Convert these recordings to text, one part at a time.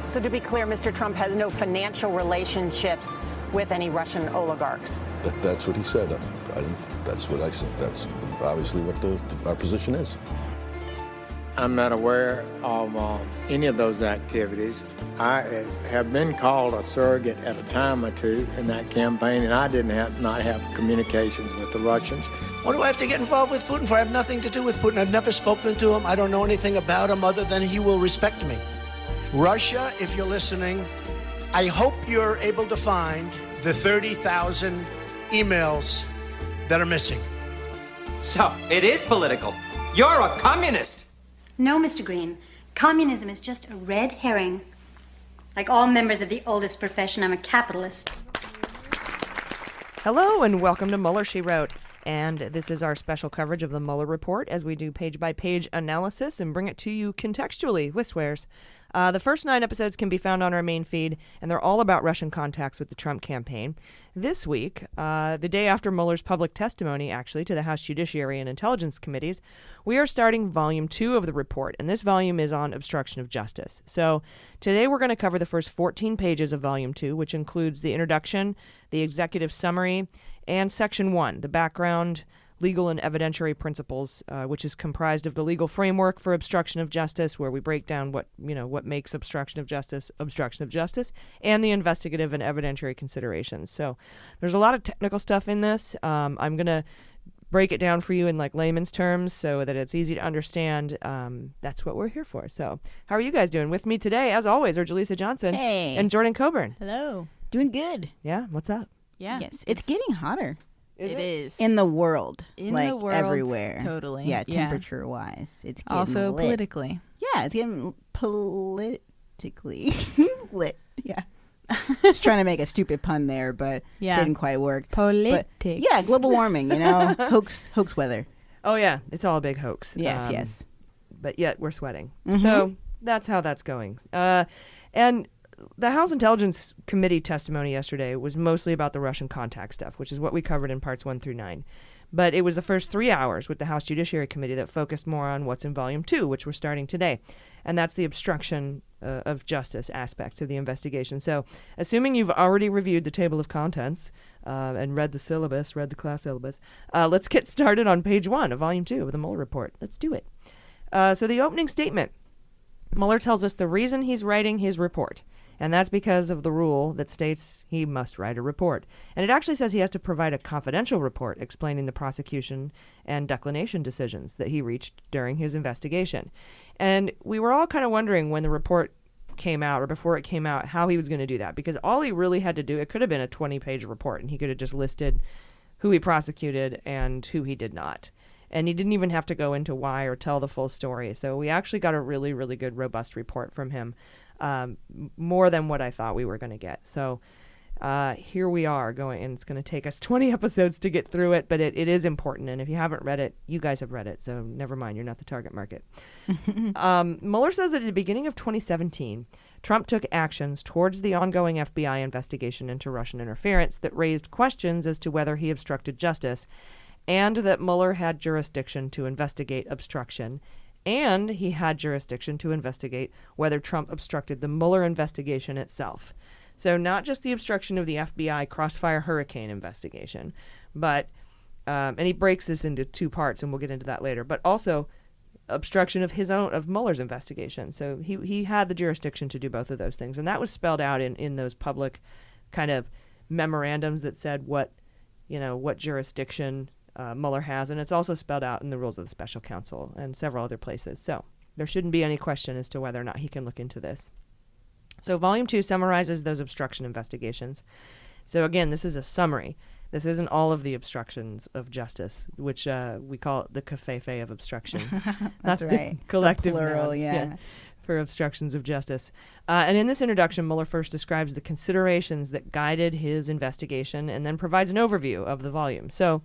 So to be clear, Mr. Trump has no financial relationships with any Russian oligarchs. That's what he said. That's what I said. That's obviously what our position is. I'm not aware of any of those activities. I have been called a surrogate at a time or two in that campaign, and I not have communications with the Russians. What do I have to get involved with Putin for? I have nothing to do with Putin. I've never spoken to him. I don't know anything about him other than he will respect me. Russia, if you're listening, I hope you're able to find the 30,000 emails that are missing. So, it is political. You're a communist. No, Mr. Green. Communism is just a red herring. Like all members of the oldest profession, I'm a capitalist. Hello and welcome to Mueller, She Wrote. And this is our special coverage of the Mueller Report as we do page-by-page analysis and bring it to you contextually with swears. The first 9 episodes can be found on our main feed, and they're all about Russian contacts with the Trump campaign. This week, the day after Mueller's public testimony, actually, to the House Judiciary and Intelligence Committees, we are starting Volume 2 of the report, and this volume is on obstruction of justice. So today we're going to cover the first 14 pages of Volume 2, which includes the introduction, the executive summary, and Section 1, the background, legal and evidentiary principles, which is comprised of the legal framework for obstruction of justice, where we break down what makes obstruction of justice, and the investigative and evidentiary considerations. So there's a lot of technical stuff in this. I'm going to break it down for you in like layman's terms so that it's easy to understand. That's what we're here for. So how are you guys doing? With me today, as always, are Jaleesa Johnson and Jordan Coburn. Hello. Doing good. Yeah, what's up? Yeah. Yes, it's getting hotter. It is. In the world. In like the world, everywhere. Totally. Yeah, temperature-wise. It's getting also lit. politically. Yeah, it's getting politically lit. Yeah. Just trying to make a stupid pun there, but didn't quite work. Politics. But, yeah, global warming, hoax weather. Oh, yeah, it's all a big hoax. Yes. But yet we're sweating. Mm-hmm. So that's how that's going. And the House Intelligence Committee testimony yesterday was mostly about the Russian contact stuff, which is what we covered in parts 1 through 9. But it was the first 3 hours with the House Judiciary Committee that focused more on what's in Volume 2, which we're starting today. And that's the obstruction of justice aspects of the investigation. So assuming you've already reviewed the table of contents and read the class syllabus, let's get started on page 1 of Volume 2 of the Mueller Report. Let's do it. So the opening statement, Mueller tells us the reason he's writing his report. And that's because of the rule that states he must write a report. And it actually says he has to provide a confidential report explaining the prosecution and declination decisions that he reached during his investigation. And we were all kind of wondering when the report came out or before it came out how he was going to do that. Because all he really had to do, it could have been a 20-page report, and he could have just listed who he prosecuted and who he did not. And he didn't even have to go into why or tell the full story. So we actually got a really, really good, robust report from him. More than what I thought we were going to get. So here we are going, and it's going to take us 20 episodes to get through it, but it is important. And if you haven't read it, you guys have read it, so never mind, you're not the target market. Mueller says that at the beginning of 2017, Trump took actions towards the ongoing FBI investigation into Russian interference that raised questions as to whether he obstructed justice, and that Mueller had jurisdiction to investigate obstruction. And he had jurisdiction to investigate whether Trump obstructed the Mueller investigation itself. So not just the obstruction of the FBI Crossfire Hurricane investigation, but, and he breaks this into 2 parts, and we'll get into that later, but also obstruction of Mueller's investigation. So he had the jurisdiction to do both of those things. And that was spelled out in those public kind of memorandums that said what jurisdiction Mueller has, and it's also spelled out in the rules of the special counsel and several other places. So there shouldn't be any question as to whether or not he can look into this. So Volume 2 summarizes those obstruction investigations. So again, this is a summary. This isn't all of the obstructions of justice, which we call it the covfefe of obstructions. That's right. The collective the plural, noun, yeah. For obstructions of justice. And in this introduction, Mueller first describes the considerations that guided his investigation and then provides an overview of the volume. So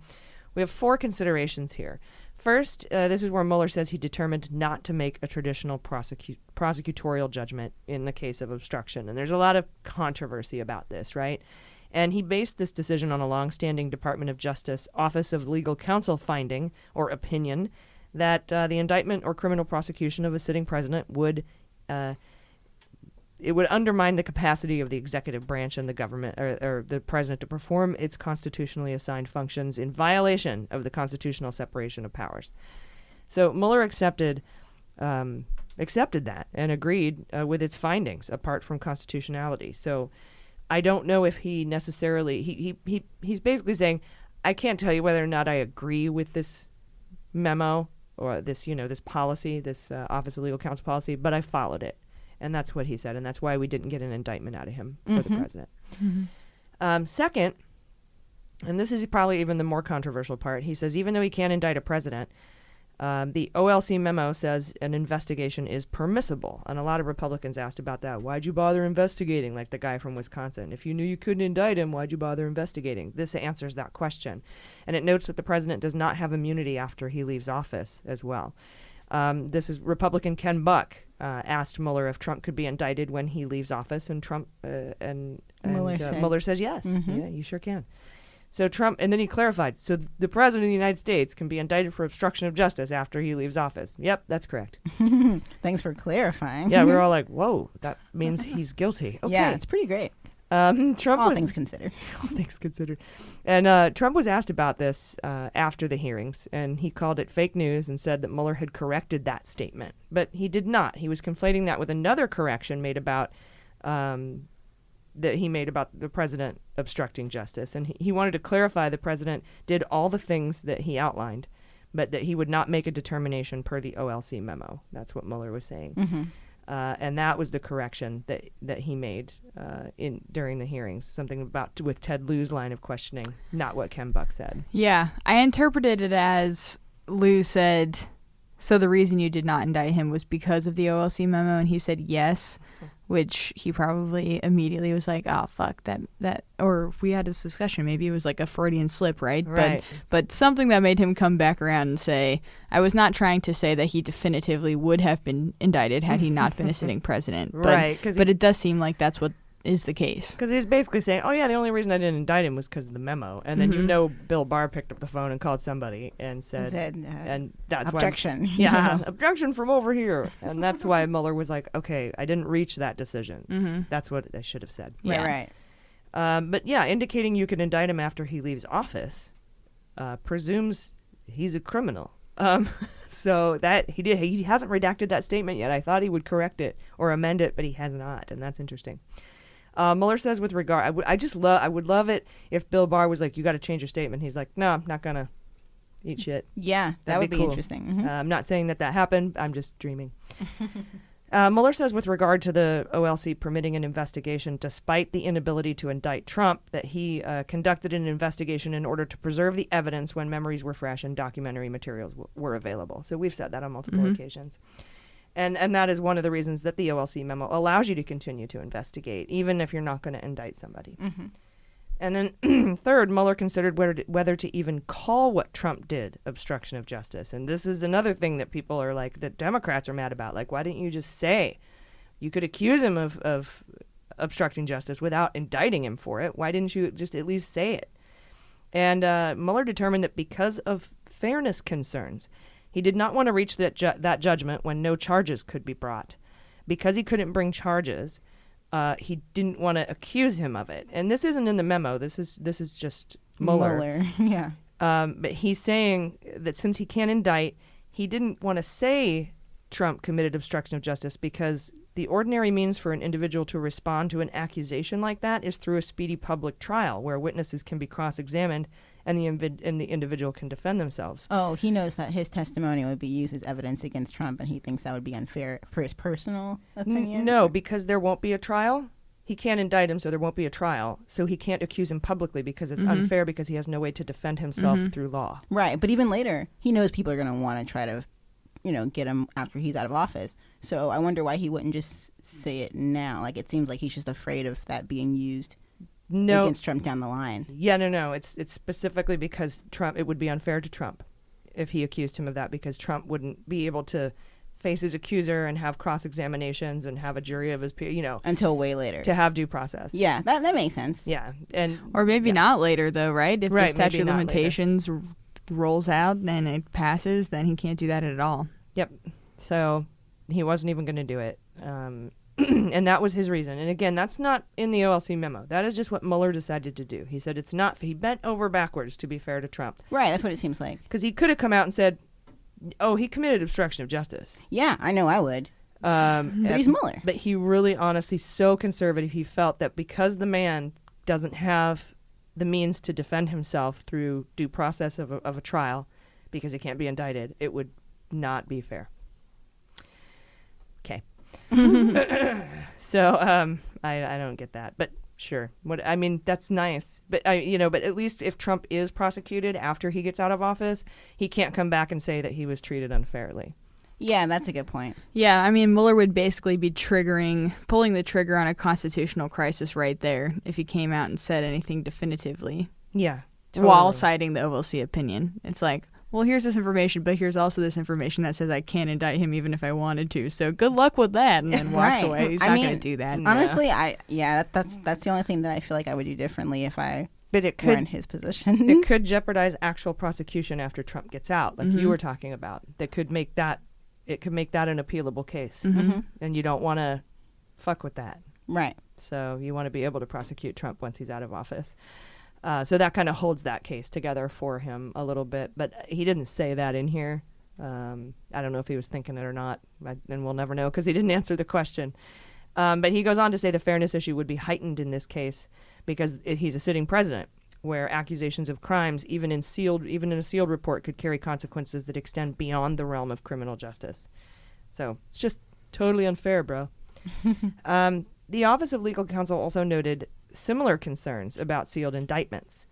we have 4 considerations here. First, this is where Mueller says he determined not to make a traditional prosecutorial judgment in the case of obstruction. And there's a lot of controversy about this, right? And he based this decision on a longstanding Department of Justice Office of Legal Counsel finding or opinion that the indictment or criminal prosecution of a sitting president would it would undermine the capacity of the executive branch and the government or the president to perform its constitutionally assigned functions in violation of the constitutional separation of powers. So Mueller accepted that and agreed with its findings apart from constitutionality. So I don't know if he necessarily he's basically saying, I can't tell you whether or not I agree with this memo or this policy, this Office of Legal Counsel policy, but I followed it. And that's what he said, and that's why we didn't get an indictment out of him for the president. Second, and this is probably even the more controversial part, he says even though he can't indict a president, the OLC memo says an investigation is permissible. And a lot of Republicans asked about that. Why'd you bother investigating, like the guy from Wisconsin? If you knew you couldn't indict him, why'd you bother investigating? This answers that question. And it notes that the president does not have immunity after he leaves office as well. This is Republican Ken Buck asked Mueller if Trump could be indicted when he leaves office, and Trump Mueller says yes. Yeah, you sure can. So Trump, and then he clarified, so the president of the United States can be indicted for obstruction of justice after he leaves office. Yep, that's correct. Thanks for clarifying. Yeah, we were all like, whoa, that means he's guilty. Okay. Yeah, it's pretty great. All things considered. All things considered. And Trump was asked about this after the hearings, and he called it fake news and said that Mueller had corrected that statement. But he did not. He was conflating that with another correction made about that he made about the president obstructing justice. And he wanted to clarify the president did all the things that he outlined, but that he would not make a determination per the OLC memo. That's what Mueller was saying. And that was the correction that he made during the hearings. Something about with Ted Lieu's line of questioning, not what Ken Buck said. Yeah, I interpreted it as Lieu said, so the reason you did not indict him was because of the OLC memo, and he said yes, which he probably immediately was like, oh, fuck, that or we had this discussion, maybe it was like a Freudian slip, right? But something that made him come back around and say, I was not trying to say that he definitively would have been indicted had he not been a sitting president. But it does seem like that's what is the case. Because he's basically saying, oh, yeah, the only reason I didn't indict him was because of the memo. And then Bill Barr picked up the phone and called somebody and said and that's objection. Why, objection from over here. And that's why Mueller was like, okay, I didn't reach that decision. That's what I should have said. Right. But yeah, indicating you can indict him after he leaves office presumes he's a criminal. So that he hasn't redacted that statement yet. I thought he would correct it or amend it, but he has not, and that's interesting. Mueller says with regard, I would love it if Bill Barr was like, you got to change your statement. He's like, no, I'm not gonna eat shit. Yeah, that would be cool. interesting. I'm not saying that happened. I'm just dreaming. Mueller says with regard to the OLC permitting an investigation, despite the inability to indict Trump, that he conducted an investigation in order to preserve the evidence when memories were fresh and documentary materials were available. So we've said that on multiple occasions. And that is one of the reasons that the OLC memo allows you to continue to investigate, even if you're not going to indict somebody. And then third, Mueller considered whether to even call what Trump did obstruction of justice. And this is another thing that people are like, that Democrats are mad about. Like, why didn't you just say? You could accuse him of obstructing justice without indicting him for it. Why didn't you just at least say it? And Mueller determined that because of fairness concerns, he did not want to reach that judgment when no charges could be brought. Because he couldn't bring charges, he didn't want to accuse him of it. And this isn't in the memo. This is just Mueller. Yeah. But he's saying that since he can't indict, he didn't want to say Trump committed obstruction of justice because the ordinary means for an individual to respond to an accusation like that is through a speedy public trial where witnesses can be cross-examined and the individual can defend themselves. Oh, he knows that his testimony would be used as evidence against Trump, and he thinks that would be unfair for his personal opinion? No, because there won't be a trial. He can't indict him, so there won't be a trial. So he can't accuse him publicly because it's unfair because he has no way to defend himself through law. Right, but even later, he knows people are going to want to try to, get him after he's out of office. So I wonder why he wouldn't just say it now. Like, it seems like he's just afraid of that being used against Trump down the line. Yeah, no. It's specifically because it would be unfair to Trump if he accused him of that, because Trump wouldn't be able to face his accuser and have cross-examinations and have a jury of his peers, until way later to have due process. Yeah, that makes sense. Yeah, or maybe not later though, right? If the statute of limitations rolls out and it passes, then he can't do that at all. Yep. So he wasn't even going to do it. And that was his reason. And again, that's not in the OLC memo. That is just what Mueller decided to do. He said it's not. He bent over backwards, to be fair to Trump. Right, that's what it seems like. Because he could have come out and said, oh, he committed obstruction of justice. Yeah, I know I would. But he's Mueller. But he really, honestly, so conservative, he felt that because the man doesn't have the means to defend himself through due process of a trial, because he can't be indicted, it would not be fair. Okay. So I don't get that, but sure. That's nice, but but at least if Trump is prosecuted after he gets out of office, he can't come back and say that he was treated unfairly. Yeah, that's a good point. Yeah, I mean, Mueller would basically be pulling the trigger on a constitutional crisis right there if he came out and said anything definitively. Yeah, totally. While citing the OLC opinion. It's like, well, here's this information, but here's also this information that says I can't indict him even if I wanted to. So good luck with that, and then walks away. He's not going to do that. Honestly, that's the only thing that I feel like I would do differently if I were in his position. It could jeopardize actual prosecution after Trump gets out, like you were talking about. That could make that an appealable case, and you don't want to fuck with that. Right. So you want to be able to prosecute Trump once he's out of office. So that kind of holds that case together for him a little bit. But he didn't say that in here. I don't know if he was thinking it or not, and we'll never know because he didn't answer the question. But he goes on to say the fairness issue would be heightened in this case because he's a sitting president, where accusations of crimes, even in a sealed report, could carry consequences that extend beyond the realm of criminal justice. So it's just totally unfair, bro. The Office of Legal Counsel also noted similar concerns about sealed indictments.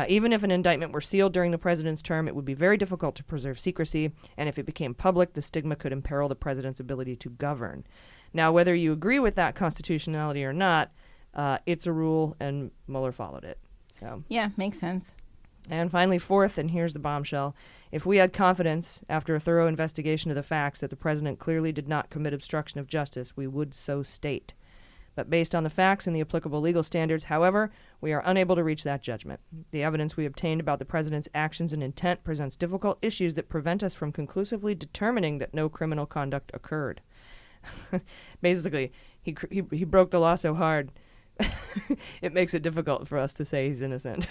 Even if an indictment were sealed during the president's term, it would be very difficult to preserve secrecy, and if it became public, the stigma could imperil the president's ability to govern. Now, whether you agree with that constitutionality or not, it's a rule, and Mueller followed it. So yeah, makes sense. And finally, fourth, and here's the bombshell, if we had confidence, after a thorough investigation of the facts, that the president clearly did not commit obstruction of justice, we would so state. But based on the facts and the applicable legal standards, however, we are unable to reach that judgment. The evidence we obtained about the president's actions and intent presents difficult issues that prevent us from conclusively determining that no criminal conduct occurred. Basically, he broke the law so hard, it makes it difficult for us to say he's innocent.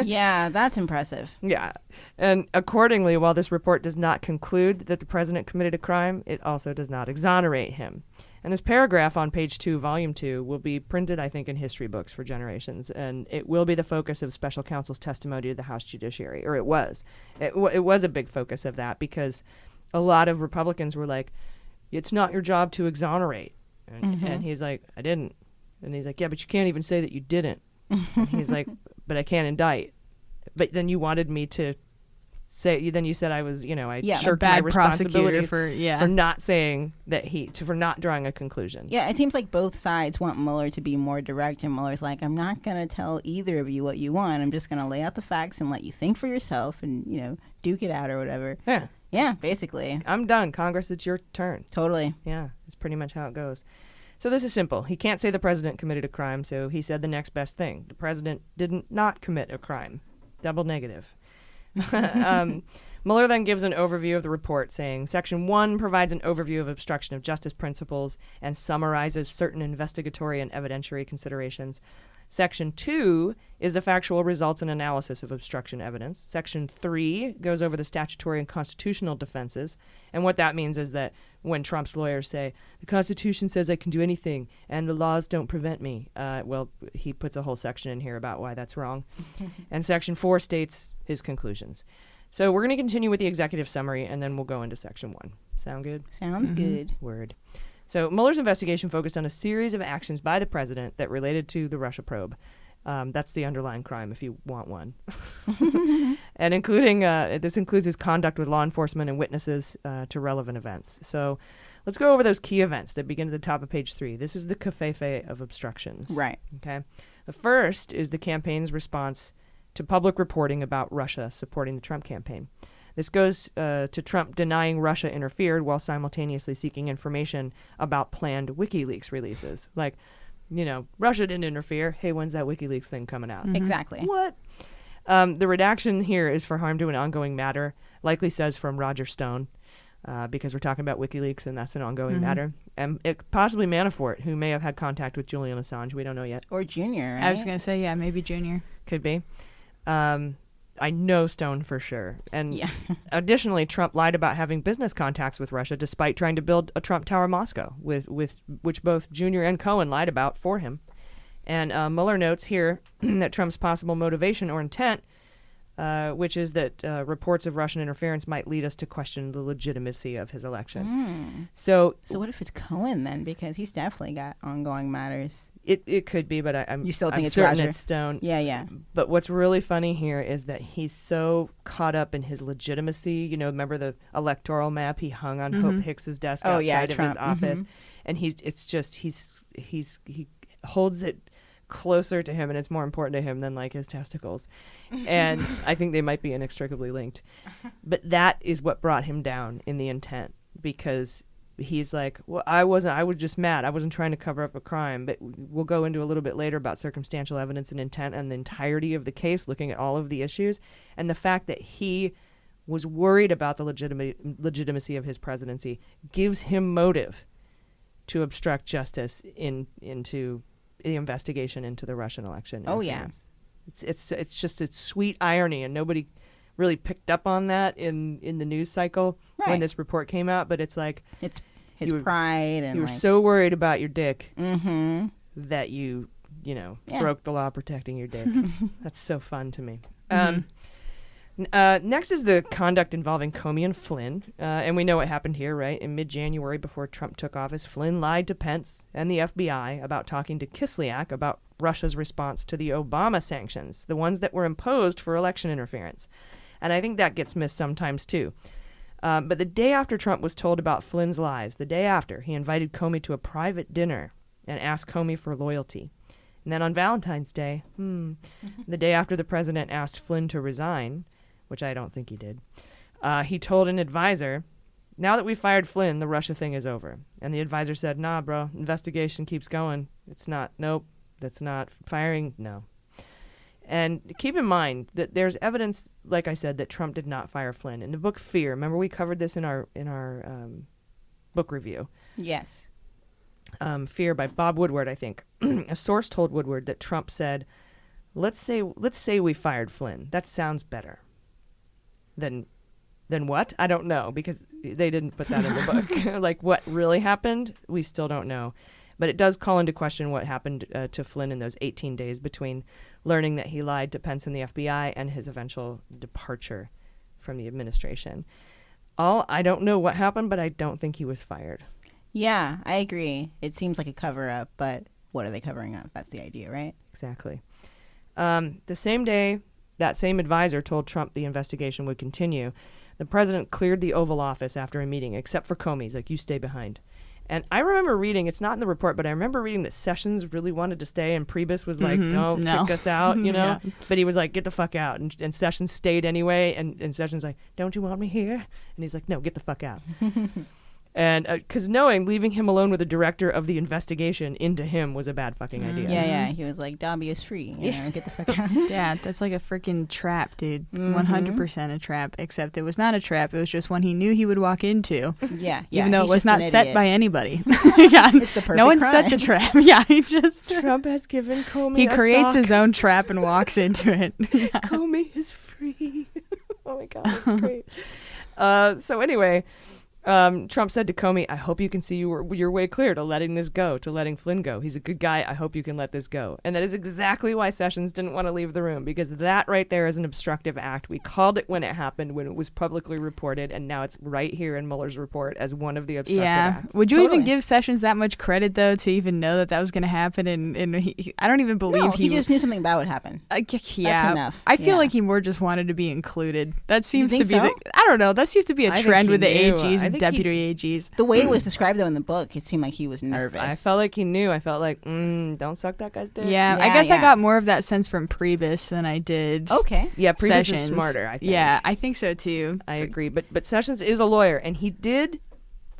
Yeah, that's impressive. Yeah. And accordingly, while this report does not conclude that the president committed a crime, it also does not exonerate him. And this paragraph on page 2, volume 2, will be printed, I think, in history books for generations. And it will be the focus of special counsel's testimony to the House Judiciary, or it was. It was a big focus of that because a lot of Republicans were like, it's not your job to exonerate. And he's like, I didn't. And he's like, yeah, but you can't even say that you didn't. And he's like, but I can't indict. But then you wanted me to say, then you said I was, I shirked my responsibility for not saying that for not drawing a conclusion. Yeah, it seems like both sides want Mueller to be more direct, and Mueller's like, I'm not going to tell either of you what you want. I'm just going to lay out the facts and let you think for yourself and, duke it out or whatever. Yeah. Yeah, basically. I'm done. Congress, it's your turn. Totally. Yeah, it's pretty much how it goes. So this is simple. He can't say the president committed a crime, so he said the next best thing. The president didn't not commit a crime. Double negative. Mueller then gives an overview of the report, saying Section 1 provides an overview of obstruction of justice principles and summarizes certain investigatory and evidentiary considerations. Section 2 is the factual results and analysis of obstruction evidence. Section 3 goes over the statutory and constitutional defenses. And what that means is that when Trump's lawyers say, the Constitution says I can do anything and the laws don't prevent me, well, he puts a whole section in here about why that's wrong. And Section 4 states his conclusions. So we're going to continue with the executive summary, and then we'll go into Section 1. Sound good? Sounds good. Word. So Mueller's investigation focused on a series of actions by the president that related to the Russia probe. That's the underlying crime, if you want one. And this includes his conduct with law enforcement and witnesses to relevant events. So let's go over those key events that begin at the top of page 3. This is the covfefe of obstructions. Right. Okay. The first is the campaign's response to public reporting about Russia supporting the Trump campaign. This goes to Trump denying Russia interfered while simultaneously seeking information about planned WikiLeaks releases. Like, Russia didn't interfere. Hey, when's that WikiLeaks thing coming out? Exactly. What? The redaction here is for harm to an ongoing matter, likely says from Roger Stone. because we're talking about WikiLeaks and that's an ongoing matter. And possibly Manafort, who may have had contact with Julian Assange. We don't know yet. Or Junior, right? I was going to say, yeah, maybe Junior. Could be. I know Stone for sure. And additionally, Trump lied about having business contacts with Russia despite trying to build a Trump Tower Moscow, with which both Junior and Cohen lied about for him. And Mueller notes here that Trump's possible motivation or intent, which is that reports of Russian interference might lead us to question the legitimacy of his election. So what if it's Cohen then? Because he's definitely got ongoing matters. It could be, but I'm you still think I'm it's certain Roger? It's Stone. Yeah. But what's really funny here is that he's so caught up in his legitimacy. You know, remember the electoral map he hung on Hope Hicks's desk outside of his office, and he holds it closer to him, and it's more important to him than like his testicles. And I think they might be inextricably linked. But that is what brought him down in the intent, because he's like, well, I was just mad. I wasn't trying to cover up a crime. But we'll go into a little bit later about circumstantial evidence and intent and the entirety of the case, looking at all of the issues, and the fact that he was worried about the legitimacy of his presidency gives him motive to obstruct justice into the investigation into the Russian election. Oh yeah, it's just a sweet irony, and nobody really picked up on that in the news cycle when this report came out. But it's like it's his pride, and you were like, so worried about your dick that you broke the law protecting your dick. That's so fun to me. Next is the conduct involving Comey and Flynn. And we know what happened here, right? In mid-January, before Trump took office, Flynn lied to Pence and the FBI about talking to Kislyak about Russia's response to the Obama sanctions, the ones that were imposed for election interference. And I think that gets missed sometimes, too. But the day after Trump was told about Flynn's lies, the day after, he invited Comey to a private dinner and asked Comey for loyalty. And then on Valentine's Day, the day after the president asked Flynn to resign, which I don't think he did, he told an advisor, now that we fired Flynn, the Russia thing is over. And the advisor said, nah, bro, investigation keeps going. It's not, nope, that's not firing, no. And keep in mind that there's evidence, like I said, that Trump did not fire Flynn. In the book Fear, remember we covered this in our book review. Yes. Fear by Bob Woodward, I think. A source told Woodward that Trump said, let's say we fired Flynn. That sounds better. Then what? I don't know, because they didn't put that in the book. Like what really happened, we still don't know. But it does call into question what happened to Flynn in those 18 days between learning that he lied to Pence and the FBI and his eventual departure from the administration. I don't know what happened, but I don't think he was fired. Yeah, I agree. It seems like a cover-up, but what are they covering up? That's the idea, right? Exactly. The same day, that same advisor told Trump the investigation would continue. The president cleared the Oval Office after a meeting, except for Comey. He's like, you stay behind. And I remember reading, it's not in the report, but I remember reading that Sessions really wanted to stay, and Priebus was like, don't kick us out, you know? Yeah. But he was like, get the fuck out. And Sessions stayed anyway, and Sessions like, don't you want me here? And he's like, no, get the fuck out. And because leaving him alone with the director of the investigation into him was a bad fucking idea. Yeah. He was like, Dobby is free. You know, get the fuck out. Yeah, that's like a freaking trap, dude. 100% a trap. Except it was not a trap. It was just one he knew he would walk into. Yeah. Even though it was not set by anybody. Yeah, it's the perfect no one crime. set the trap. Yeah, he just Trump has given Comey he a creates sock. his own trap and walks into it. Yeah. Comey is free. Oh my God, that's great. So anyway, Trump said to Comey, I hope you can see your way clear to letting this go, to letting Flynn go. He's a good guy. I hope you can let this go. And that is exactly why Sessions didn't want to leave the room, because that right there is an obstructive act. We called it when it happened, when it was publicly reported, and now it's right here in Mueller's report as one of the obstructive acts. Would you even give Sessions that much credit, though, to even know that was going to happen? And I don't even believe he just knew something about what happened. Yeah. That's enough. I feel like he more just wanted to be included. That seems to be so? I don't know. That seems to be a trend with the AGs and deputy AGs. The way it was described, though, in the book, it seemed like he was nervous. I felt like he knew. I felt like, don't suck that guy's dick. Yeah, I guess I got more of that sense from Priebus than I did. Okay. Yeah, Priebus Sessions. is smarter, I think. Yeah, I think so, too. I agree. But Sessions is a lawyer, and he did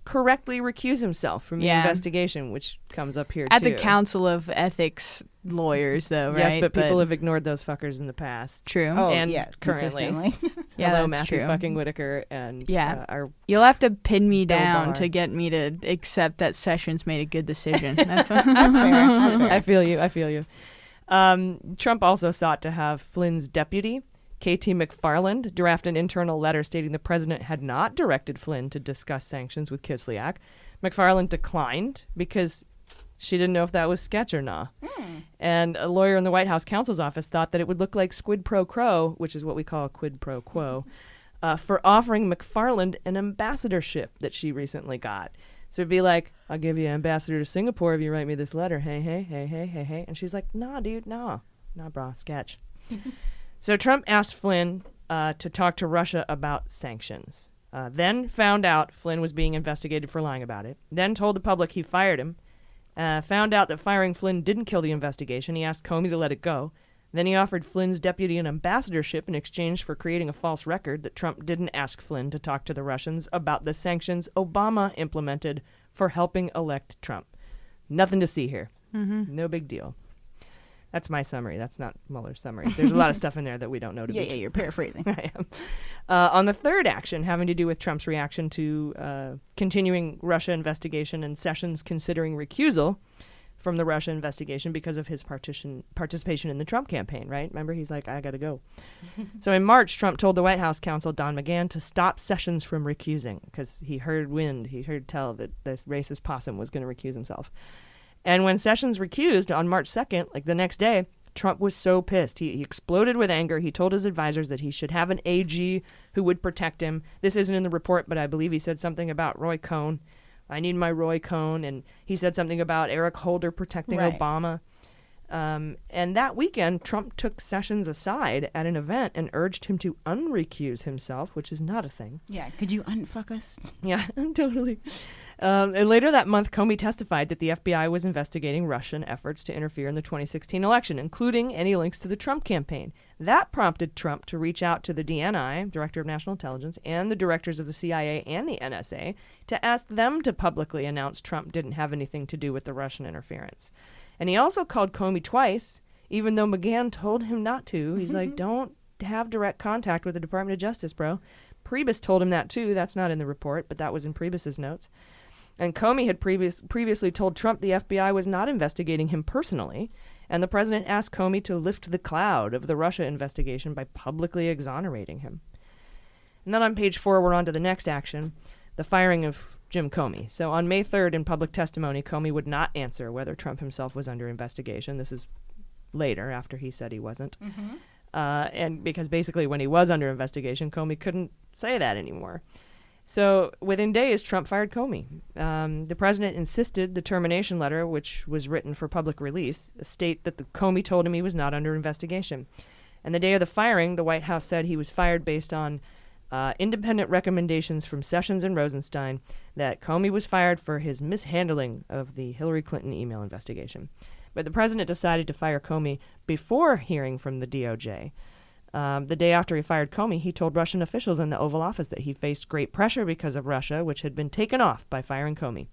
correctly recuse himself from the investigation, which comes up here at too. the Council of Ethics lawyers, though, right? Yes, but people have ignored those fuckers in the past. True. Oh, and yeah, currently. Yeah, Hello, that's Matthew true. fucking Whitaker and our You'll have to pin me Bill down Barr. to get me to accept that Sessions made a good decision. That's what That's fair. That's fair. I feel you. Trump also sought to have Flynn's deputy, K.T. McFarland, draft an internal letter stating the president had not directed Flynn to discuss sanctions with Kislyak. McFarland declined because she didn't know if that was sketch or not. And a lawyer in the White House counsel's office thought that it would look like squid pro quo, which is what we call a quid pro quo, for offering McFarland an ambassadorship that she recently got. So it'd be like, I'll give you ambassador to Singapore if you write me this letter. Hey. And she's like, nah, dude, nah, brah, sketch. So Trump asked Flynn to talk to Russia about sanctions. Then found out Flynn was being investigated for lying about it. Then told the public he fired him. Found out that firing Flynn didn't kill the investigation. He asked Comey to let it go. Then he offered Flynn's deputy an ambassadorship in exchange for creating a false record that Trump didn't ask Flynn to talk to the Russians about the sanctions Obama implemented for helping elect Trump. Nothing to see here. No big deal. That's my summary. That's not Mueller's summary. There's a lot of stuff in there that we don't know to be. Yeah, you're paraphrasing. I am. On the third action, having to do with Trump's reaction to continuing Russia investigation and Sessions considering recusal from the Russia investigation because of his participation in the Trump campaign, right? Remember, he's like, I got to go. So in March, Trump told the White House counsel, Don McGahn, to stop Sessions from recusing because he heard tell that this racist possum was going to recuse himself. And when Sessions recused on March 2nd, like the next day, Trump was so pissed. He exploded with anger. He told his advisors that he should have an AG who would protect him. This isn't in the report, but I believe he said something about Roy Cohn. I need my Roy Cohn. And he said something about Eric Holder protecting Obama. And that weekend, Trump took Sessions aside at an event and urged him to unrecuse himself, which is not a thing. Yeah, could you unfuck us? Yeah, totally. And later that month, Comey testified that the FBI was investigating Russian efforts to interfere in the 2016 election, including any links to the Trump campaign. That prompted Trump to reach out to the DNI, Director of National Intelligence, and the directors of the CIA and the NSA to ask them to publicly announce Trump didn't have anything to do with the Russian interference. And he also called Comey twice, even though McGahn told him not to. He's like, don't have direct contact with the Department of Justice, bro. Priebus told him that too. That's not in the report, but that was in Priebus's notes. And Comey had previously told Trump the FBI was not investigating him personally, and the president asked Comey to lift the cloud of the Russia investigation by publicly exonerating him. And then on page 4, we're on to the next action, the firing of Jim Comey. So on May 3rd, in public testimony, Comey would not answer whether Trump himself was under investigation. This is later, after he said he wasn't. And because basically when he was under investigation, Comey couldn't say that anymore. So within days, Trump fired Comey. The president insisted the termination letter, which was written for public release, state that the Comey told him he was not under investigation. And the day of the firing, the White House said he was fired based on independent recommendations from Sessions and Rosenstein that Comey was fired for his mishandling of the Hillary Clinton email investigation. But the president decided to fire Comey before hearing from the DOJ. The day after he fired Comey, he told Russian officials in the Oval Office that he faced great pressure because of Russia, which had been taken off by firing Comey.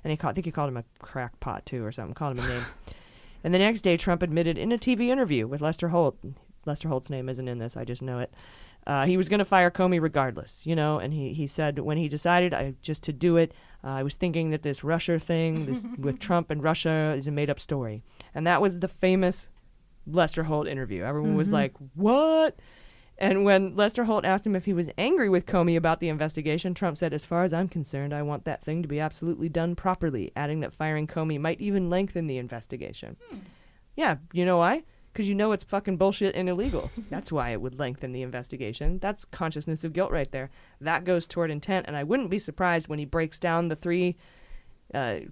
And I think he called him a crackpot, too, or something, called him a name. And the next day, Trump admitted in a TV interview with Lester Holt, Lester Holt's name isn't in this, I just know it, he was going to fire Comey regardless, and he said when he decided just to do it, I was thinking that this Russia thing this, with Trump and Russia is a made-up story. And that was the famous Lester Holt interview. Everyone was like, what? And when Lester Holt asked him if he was angry with Comey about the investigation, Trump said, as far as I'm concerned, I want that thing to be absolutely done properly, adding that firing Comey might even lengthen the investigation. Yeah, you know why? Because you know it's fucking bullshit and illegal. That's why it would lengthen the investigation. That's consciousness of guilt right there. That goes toward intent, and I wouldn't be surprised when he breaks down the 3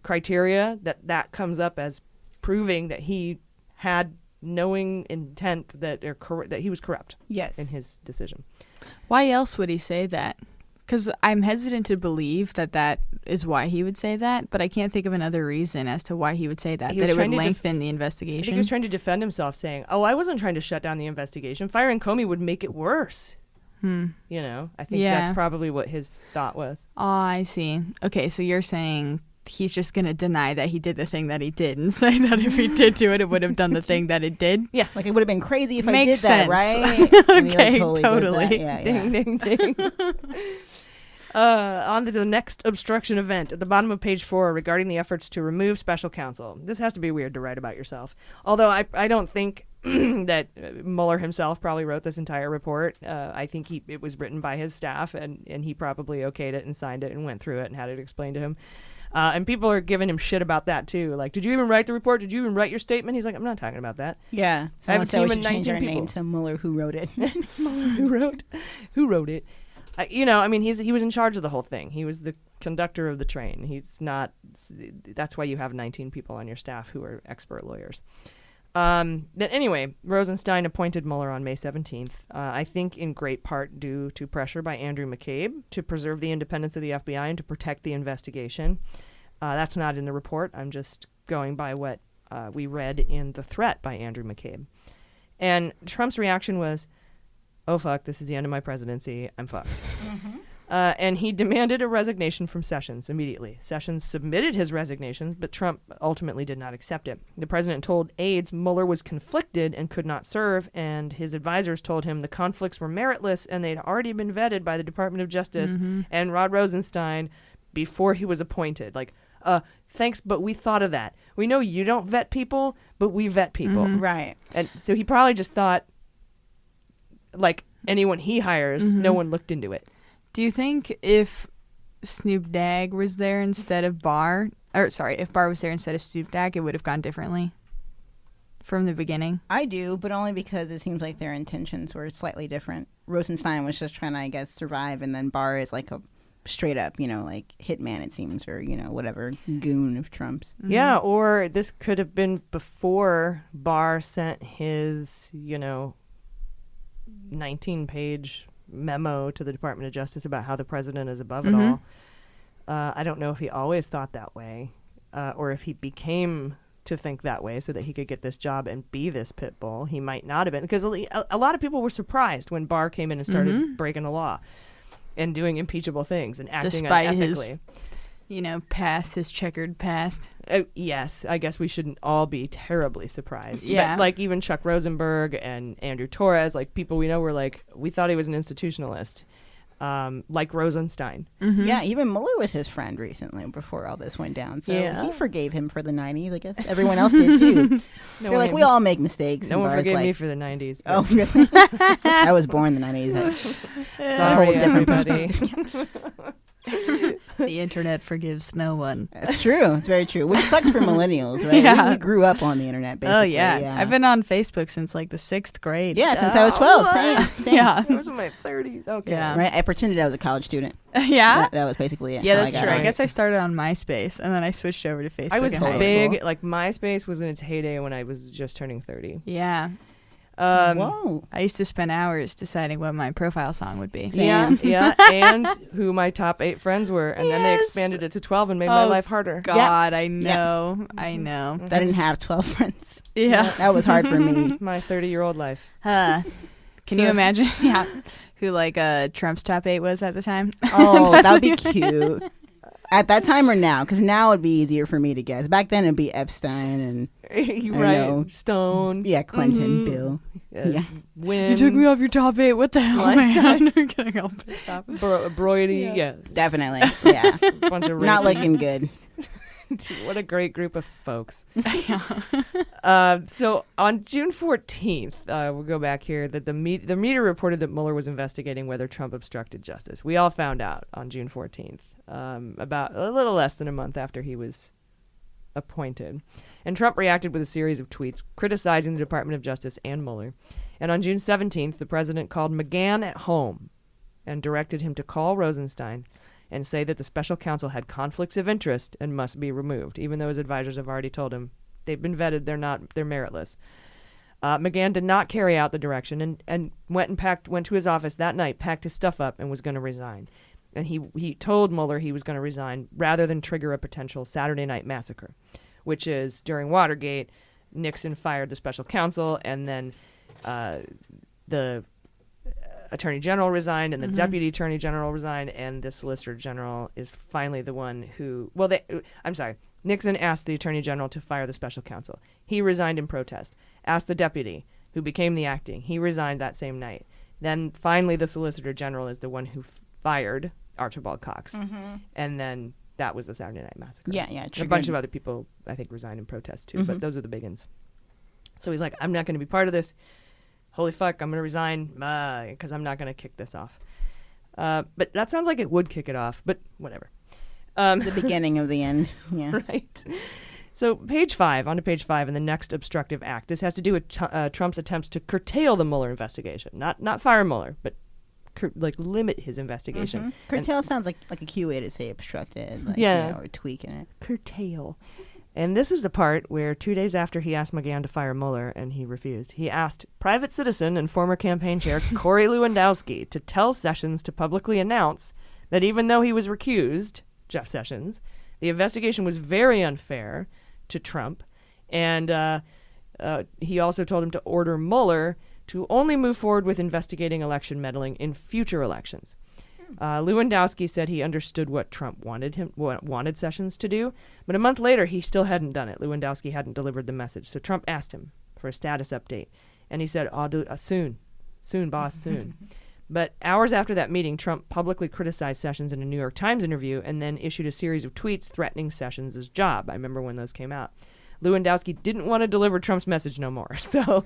criteria that comes up as proving that he had knowing intent that he was corrupt in his decision. Why else would he say that? Because I'm hesitant to believe that is why he would say that, but I can't think of another reason as to why he would say that it would lengthen the investigation. I think he was trying to defend himself, saying, I wasn't trying to shut down the investigation. Firing Comey would make it worse. You know, I think that's probably what his thought was. Oh, I see. Okay, so you're saying he's just going to deny that he did the thing that he did and say that if he did do it, it would have done the thing that it did? Yeah. Like, it would have been crazy if Makes I did sense. that, right? And he, Okay, totally. totally. Yeah, Ding, ding, ding. On to the next obstruction event at the bottom of page 4 regarding the efforts to remove special counsel. This has to be weird to write about yourself. Although I don't think that Mueller himself probably wrote this entire report. I think it was written by his staff, and he probably okayed it and signed it and went through it and had it explained to him. And people are giving him shit about that, too. Like, did you even write the report? Did you even write your statement? He's like, I'm not talking about that. Yeah. I haven't seen him in 19 19 our people. name to Mueller, who wrote it. Mueller, who wrote it? You know, I mean, he was in charge of the whole thing. He was the conductor of the train. He's not. That's why you have 19 people on your staff who are expert lawyers. But anyway, Rosenstein appointed Mueller on May 17th, I think in great part due to pressure by Andrew McCabe to preserve the independence of the FBI and to protect the investigation. That's not in the report. I'm just going by what we read in the threat by Andrew McCabe. And Trump's reaction was, oh, fuck, this is the end of my presidency. I'm fucked. And he demanded a resignation from Sessions immediately. Sessions submitted his resignation, but Trump ultimately did not accept it. The president told aides Mueller was conflicted and could not serve, and his advisors told him the conflicts were meritless and they'd already been vetted by the Department of Justice and Rod Rosenstein before he was appointed. Like, thanks, but we thought of that. We know you don't vet people, but we vet people. Right. And so he probably just thought, like anyone he hires, no one looked into it. Do you think if Snoop Dogg was there instead of Barr, if Barr was there instead of Snoop Dogg, it would have gone differently from the beginning? I do, but only because it seems like their intentions were slightly different. Rosenstein was just trying to, I guess, survive, and then Barr is like a straight up, like hitman, it seems, or, whatever, goon of Trump's. Yeah, or this could have been before Barr sent his, 19-page memo to the Department of Justice about how the president is above it all. I don't know if he always thought that way, or if he became to think that way so that he could get this job and be this pit bull. He might not have been, because a lot of people were surprised when Barr came in and started breaking the law and doing impeachable things and acting despite unethically. His his checkered past. Yes, I guess we shouldn't all be terribly surprised. Yeah. But, like, even Chuck Rosenberg and Andrew Torres, like, people we know were like, we thought he was an institutionalist, like Rosenstein. Yeah, even Mueller was his friend recently before all this went down. So he forgave him for the 90s. I guess everyone else did, too. They're like, we all make mistakes. No one forgave me for the 90s. Oh, really? I was born in the 90s. Sorry, everybody. The internet forgives no one. That's true. It's very true. Which sucks for millennials, right? Yeah. We grew up on the internet, basically. Oh, yeah. I've been on Facebook since like the 6th grade. Yeah, since I was 12. Same. Yeah. I was in my 30s. Okay. Yeah. Right? I pretended I was a college student. Yeah? That was basically it. Yeah, how that's I got true. on. I guess I started on MySpace, and then I switched over to Facebook I was in high big. school. Like, MySpace was in its heyday when I was just turning 30. Yeah. Whoa. I used to spend hours deciding what my profile song would be. Yeah, and who my top 8 friends were, and then they expanded it to 12 and made my life harder. God, I know. I know. I didn't have 12 friends. Yeah. That was hard for me. My 30-year-old life. Can you imagine who Trump's top 8 was at the time? Oh, that would be cute. At that time or now? Because now it'd be easier for me to guess. Back then it'd be Epstein and Right. Stone. Yeah, Clinton, Bill. Yeah. Wynn. You took me off your top 8. What the hell, man? I'm getting all pissed off. Brody. Yeah. Definitely. Yeah. Bunch of Not looking good. What a great group of folks. So on June 14th, we'll go back here, that the media reported that Mueller was investigating whether Trump obstructed justice. We all found out on June 14th, about a little less than a month after he was appointed. And Trump reacted with a series of tweets criticizing the Department of Justice and Mueller. And on June 17th, the president called McGahn at home and directed him to call Rosenstein and say that the special counsel had conflicts of interest and must be removed, even though his advisors have already told him they've been vetted, they're meritless. McGahn did not carry out the direction and went to his office that night, packed his stuff up, and was going to resign. And he told Mueller he was going to resign rather than trigger a potential Saturday night massacre, which is during Watergate, Nixon fired the special counsel, and then the attorney general resigned and the deputy attorney general resigned, and the solicitor general is finally the one who, Nixon asked the attorney general to fire the special counsel. He resigned in protest. Asked the deputy, who became the acting. He resigned that same night. Then finally the solicitor general is the one who fired Archibald Cox. And then that was the Saturday Night Massacre. Yeah. A bunch of other people, I think, resigned in protest too, but those are the big ones. So he's like, I'm not going to be part of this. Holy fuck, I'm going to resign because I'm not going to kick this off. But that sounds like it would kick it off, but whatever. The beginning of the end. Yeah. Right. So on to page 5 in the next obstructive act. This has to do with Trump's attempts to curtail the Mueller investigation. Not fire Mueller, but limit his investigation. Curtail sounds like a cute way to say obstructed. Or tweaking it. Curtail. And this is the part where 2 days after he asked McGahn to fire Mueller and he refused, he asked private citizen and former campaign chair Corey Lewandowski to tell Sessions to publicly announce that even though he was recused, Jeff Sessions, the investigation was very unfair to Trump. And he also told him to order Mueller to only move forward with investigating election meddling in future elections. Lewandowski said he understood what Trump wanted Sessions to do, but a month later he still hadn't done it. Lewandowski hadn't delivered the message, so Trump asked him for a status update, and he said, "I'll do it soon, boss, soon." But hours after that meeting, Trump publicly criticized Sessions in a New York Times interview, and then issued a series of tweets threatening Sessions' job. I remember when those came out. Lewandowski didn't want to deliver Trump's message no more, so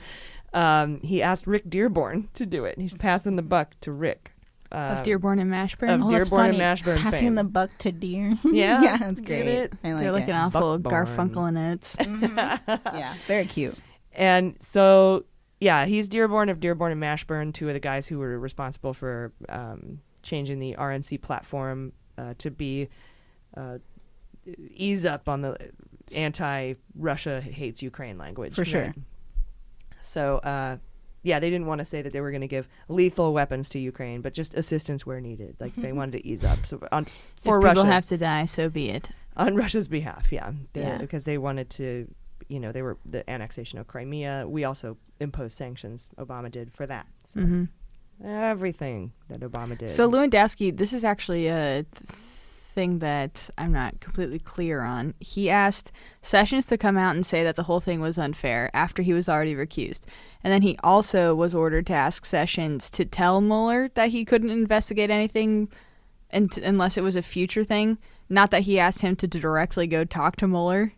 he asked Rick Dearborn to do it. He's passing the buck to Rick. Of Dearborn and Mashburn? Dearborn and Mashburn Passing fame. the buck to Deer. Yeah. Yeah, that's great. They're like an awful Garfunkel and Oates. Yeah, very cute. And so, yeah, he's Dearborn of Dearborn and Mashburn, two of the guys who were responsible for changing the RNC platform to be ease up on the anti-Russia hates Ukraine language. For sure. Right? So, yeah, they didn't want to say that they were going to give lethal weapons to Ukraine, but just assistance where needed. Like they wanted to ease up. So for if Russia, people have to die, so be it. On Russia's behalf, yeah, Yeah. because they wanted to, they were the annexation of Crimea. We also imposed sanctions. Obama did for that. So everything that Obama did. So Lewandowski, this is actually a thing that I'm not completely clear on. He asked Sessions to come out and say that the whole thing was unfair after he was already recused. And then he also was ordered to ask Sessions to tell Mueller that he couldn't investigate anything unless it was a future thing. Not that he asked him to directly go talk to Mueller.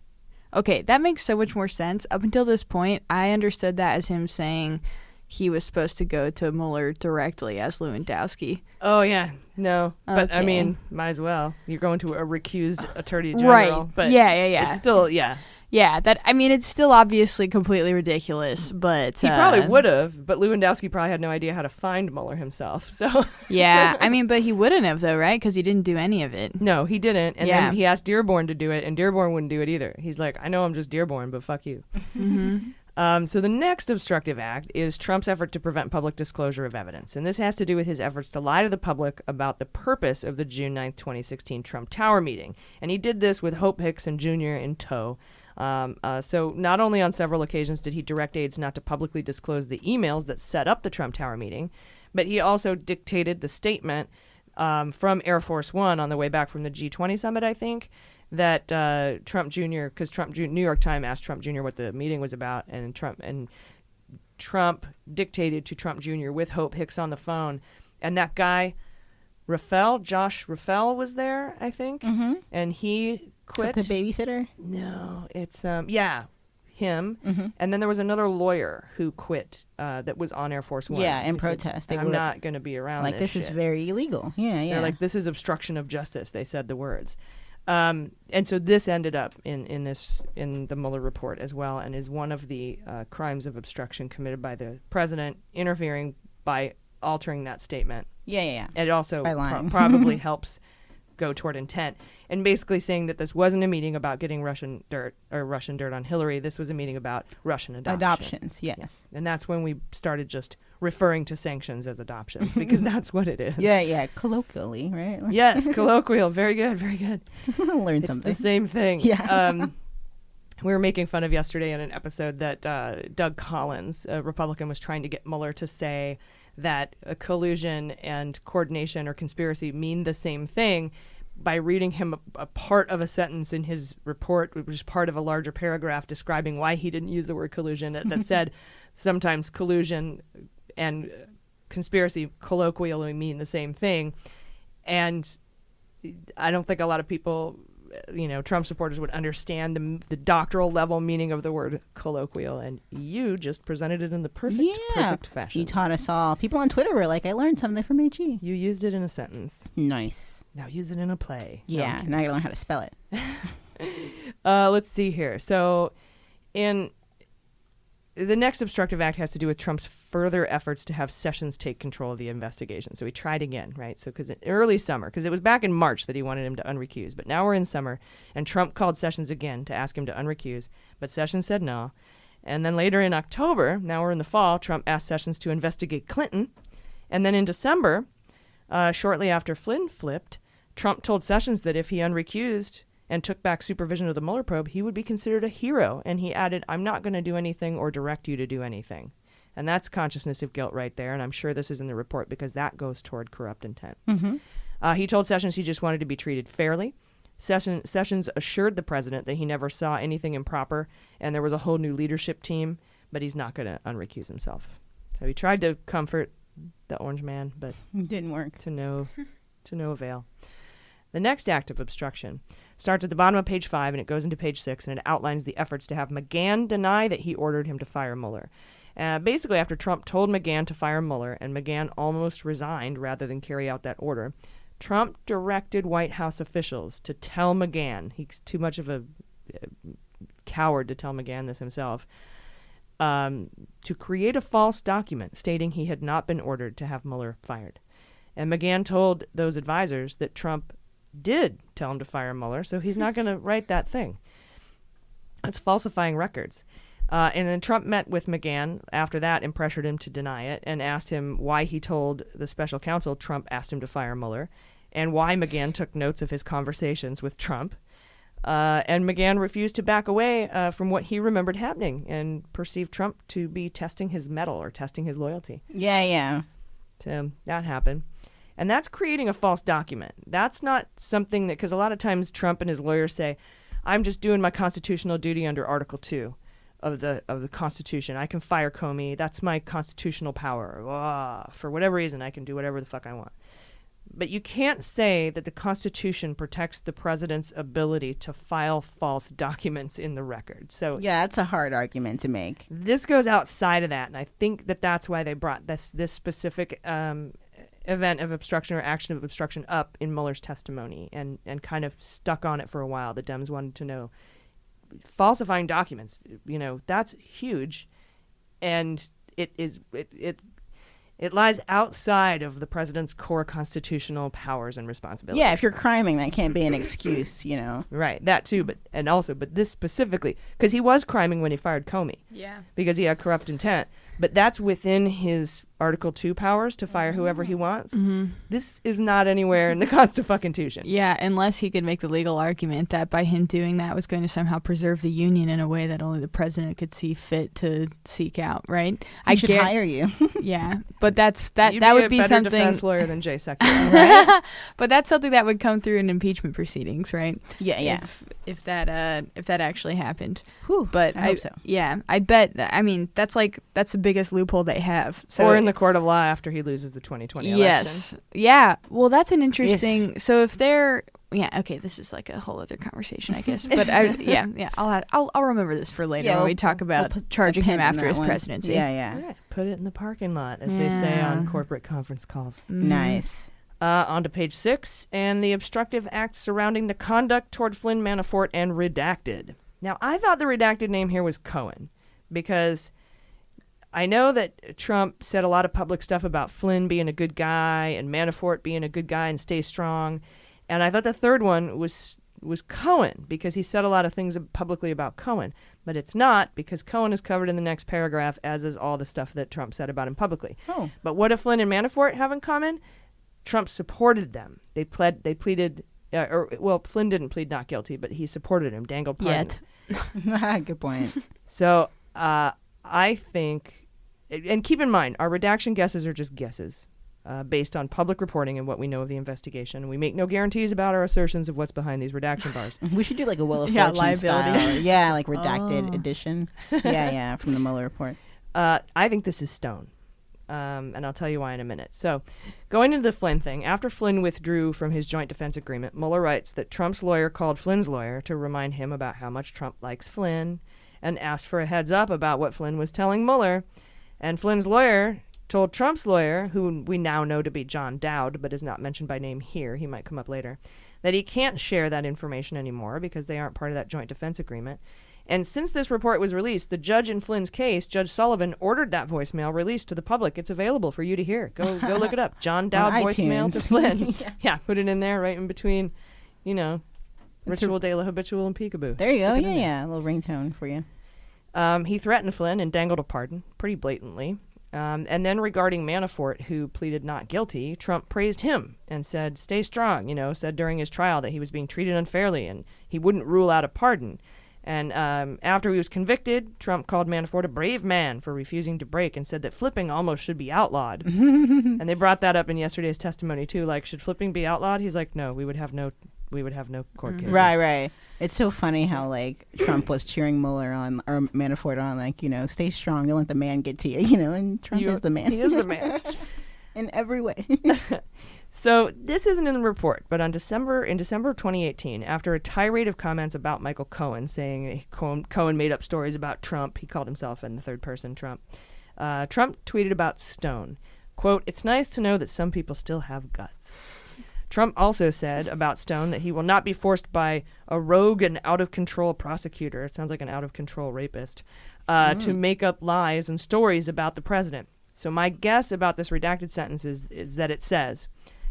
Okay, that makes so much more sense. Up until this point, I understood that as him saying he was supposed to go to Mueller directly as Lewandowski. Oh, yeah. No. But, Okay. I mean, might as well. You're going to a recused attorney general. Right. But Yeah. it's still, yeah. Yeah, it's still obviously completely ridiculous, but... He probably would have, but Lewandowski probably had no idea how to find Mueller himself, so... Yeah, but he wouldn't have, though, right? Because he didn't do any of it. No, he didn't, and then he asked Dearborn to do it, and Dearborn wouldn't do it either. He's like, I know I'm just Dearborn, but fuck you. So the next obstructive act is Trump's effort to prevent public disclosure of evidence, and this has to do with his efforts to lie to the public about the purpose of the June 9th, 2016 Trump Tower meeting, and he did this with Hope Hicks Jr. in tow. So not only on several occasions did he direct aides not to publicly disclose the emails that set up the Trump Tower meeting, but he also dictated the statement from Air Force One on the way back from the G20 summit, I think, that Trump Jr., because New York Times asked Trump Jr. what the meeting was about, and Trump dictated to Trump Jr. with Hope Hicks on the phone, and that guy, Josh Rafael was there, I think, and he quit. Is that the babysitter? No, it's him. And then there was another lawyer who quit that was on Air Force One. Yeah, in He said, protest. I'm not going to be around. Like, this is shit. very illegal. Yeah. They're like, this is obstruction of justice. They said the words. And so this ended up in the Mueller report as well, and is one of the crimes of obstruction committed by the president, interfering by altering that statement. Yeah. And it also By lying. probably helps go toward intent, and basically saying that this wasn't a meeting about getting Russian dirt on Hillary. This was a meeting about Russian Adoptions, yes. And that's when we started just referring to sanctions as adoptions, because that's what it is. Yeah, colloquially, right? Yes, colloquial. Very good. Learn it's something. the same thing. Yeah. We were making fun of yesterday in an episode that Doug Collins, a Republican, was trying to get Mueller to say that collusion and coordination or conspiracy mean the same thing by reading him a part of a sentence in his report, which was part of a larger paragraph describing why he didn't use the word collusion, that said sometimes collusion and conspiracy colloquially mean the same thing. And I don't think a lot of people, Trump supporters would understand the doctoral level meaning of the word colloquial, and you just presented it in the perfect fashion. You taught us all. People on Twitter were like, I learned something from AG. You used it in a sentence. Nice. Now use it in a play. Yeah, now I gotta learn how to spell it. Let's see here. So in the next obstructive act has to do with Trump's further efforts to have Sessions take control of the investigation. So he tried again, right? So because in early summer, because it was back in March that he wanted him to unrecuse, but now we're in summer, and Trump called Sessions again to ask him to unrecuse, but Sessions said no. And then later in October, now we're in the fall, Trump asked Sessions to investigate Clinton. And then in December, shortly after Flynn flipped, Trump told Sessions that if he unrecused and took back supervision of the Mueller probe, he would be considered a hero. And he added, I'm not going to do anything or direct you to do anything. And that's consciousness of guilt right there. And I'm sure this is in the report because that goes toward corrupt intent. Mm-hmm. He told Sessions he just wanted to be treated fairly. Sessions assured the president that he never saw anything improper and there was a whole new leadership team, but he's not going to unrecuse himself. So he tried to comfort the orange man, but it didn't work. To no avail. The next act of obstruction starts at the bottom of page 5 and it goes into page 6, and it outlines the efforts to have McGahn deny that he ordered him to fire Mueller. Basically, after Trump told McGahn to fire Mueller and McGahn almost resigned rather than carry out that order, Trump directed White House officials to tell McGahn, he's too much of a coward to tell McGahn this himself, to create a false document stating he had not been ordered to have Mueller fired. And McGahn told those advisors that Trump did tell him to fire Mueller, so he's not going to write that thing. That's falsifying records. And then Trump met with McGahn after that and pressured him to deny it and asked him why he told the special counsel Trump asked him to fire Mueller and why McGahn took notes of his conversations with Trump. And McGahn refused to back away from what he remembered happening and perceived Trump to be testing his mettle or testing his loyalty. Yeah. So that happened. And that's creating a false document. That's not something that, because a lot of times Trump and his lawyers say, I'm just doing my constitutional duty under Article 2 of the Constitution. I can fire Comey. That's my constitutional power. For whatever reason, I can do whatever the fuck I want. But you can't say that the Constitution protects the president's ability to file false documents in the record. So yeah, that's a hard argument to make. This goes outside of that, and I think that that's why they brought this specific event of obstruction or action of obstruction up in Mueller's testimony and kind of stuck on it for a while. The Dems wanted to know. Falsifying documents, that's huge, and it lies outside of the president's core constitutional powers and responsibilities. Yeah, if you're criming, that can't be an excuse, Right, that too, but this specifically, because he was criming when he fired Comey. Yeah. Because he had corrupt intent. But that's within his Article 2 powers to fire whoever he wants. Mm-hmm. This is not anywhere in the Constitution. Yeah, unless he could make the legal argument that by him doing that was going to somehow preserve the union in a way that only the president could see fit to seek out, right? I should hire you. Yeah, but that You'd would be a better something defense lawyer than Jay Sekulow, right? But that's something that would come through in impeachment proceedings, right? Yeah. If that actually happened. Whew, but I hope so. Yeah, I bet. I mean, that's the biggest loophole they have. So or in the court of law after he loses the 2020 election. Yes. Yeah. Well, that's an interesting. So if they're okay, this is like a whole other conversation, I guess. But I'll remember this for later when we talk about charging him after his presidency. Yeah. Right. Put it in the parking lot, as they say on corporate conference calls. Nice. On to page 6, and the obstructive acts surrounding the conduct toward Flynn, Manafort, and Redacted. Now, I thought the redacted name here was Cohen, because I know that Trump said a lot of public stuff about Flynn being a good guy and Manafort being a good guy and stay strong. And I thought the third one was Cohen, because he said a lot of things publicly about Cohen. But it's not, because Cohen is covered in the next paragraph, as is all the stuff that Trump said about him publicly. Oh. But what do Flynn and Manafort have in common? Trump supported them. They pleaded, Flynn didn't plead not guilty, but he supported him, dangled pardon. Yet. Good point. So I think And keep in mind, our redaction guesses are just guesses based on public reporting and what we know of the investigation. We make no guarantees about our assertions of what's behind these redaction bars. We should do like a Wheel of Yeah, Fortune liability. style. Yeah, like redacted edition. Yeah, from the Mueller Report. I think this is Stone. And I'll tell you why in a minute. So, going into the Flynn thing, after Flynn withdrew from his joint defense agreement, Mueller writes that Trump's lawyer called Flynn's lawyer to remind him about how much Trump likes Flynn and asked for a heads up about what Flynn was telling Mueller. And Flynn's lawyer told Trump's lawyer, who we now know to be John Dowd, but is not mentioned by name here, he might come up later, that he can't share that information anymore because they aren't part of that joint defense agreement. And since this report was released, the judge in Flynn's case, Judge Sullivan, ordered that voicemail released to the public. It's available for you to hear. Go look it up. John Dowd voicemail to Flynn. Yeah, put it in there right in between, Ritual de la Habitual and Peekaboo. There you go. Yeah. A little ringtone for you. He threatened Flynn and dangled a pardon pretty blatantly. And then regarding Manafort, who pleaded not guilty, Trump praised him and said, stay strong, said during his trial that he was being treated unfairly and he wouldn't rule out a pardon. And after he was convicted, Trump called Manafort a brave man for refusing to break and said that flipping almost should be outlawed. And they brought that up in yesterday's testimony too. Like, should flipping be outlawed? He's like, no, we would have no court cases. Right. It's so funny how like Trump was cheering Mueller on or Manafort on, like, stay strong, don't let the man get to you, and Trump is the man. He is the man. In every way. So this isn't in the report, but in December of 2018, after a tirade of comments about Michael Cohen, saying Cohen made up stories about Trump, he called himself in the third person Trump, Trump tweeted about Stone, quote, "It's nice to know that some people still have guts." Trump also said about Stone that he will not be forced by a rogue and out-of-control prosecutor, it sounds like an out-of-control rapist, to make up lies and stories about the president. So my guess about this redacted sentence is that it says,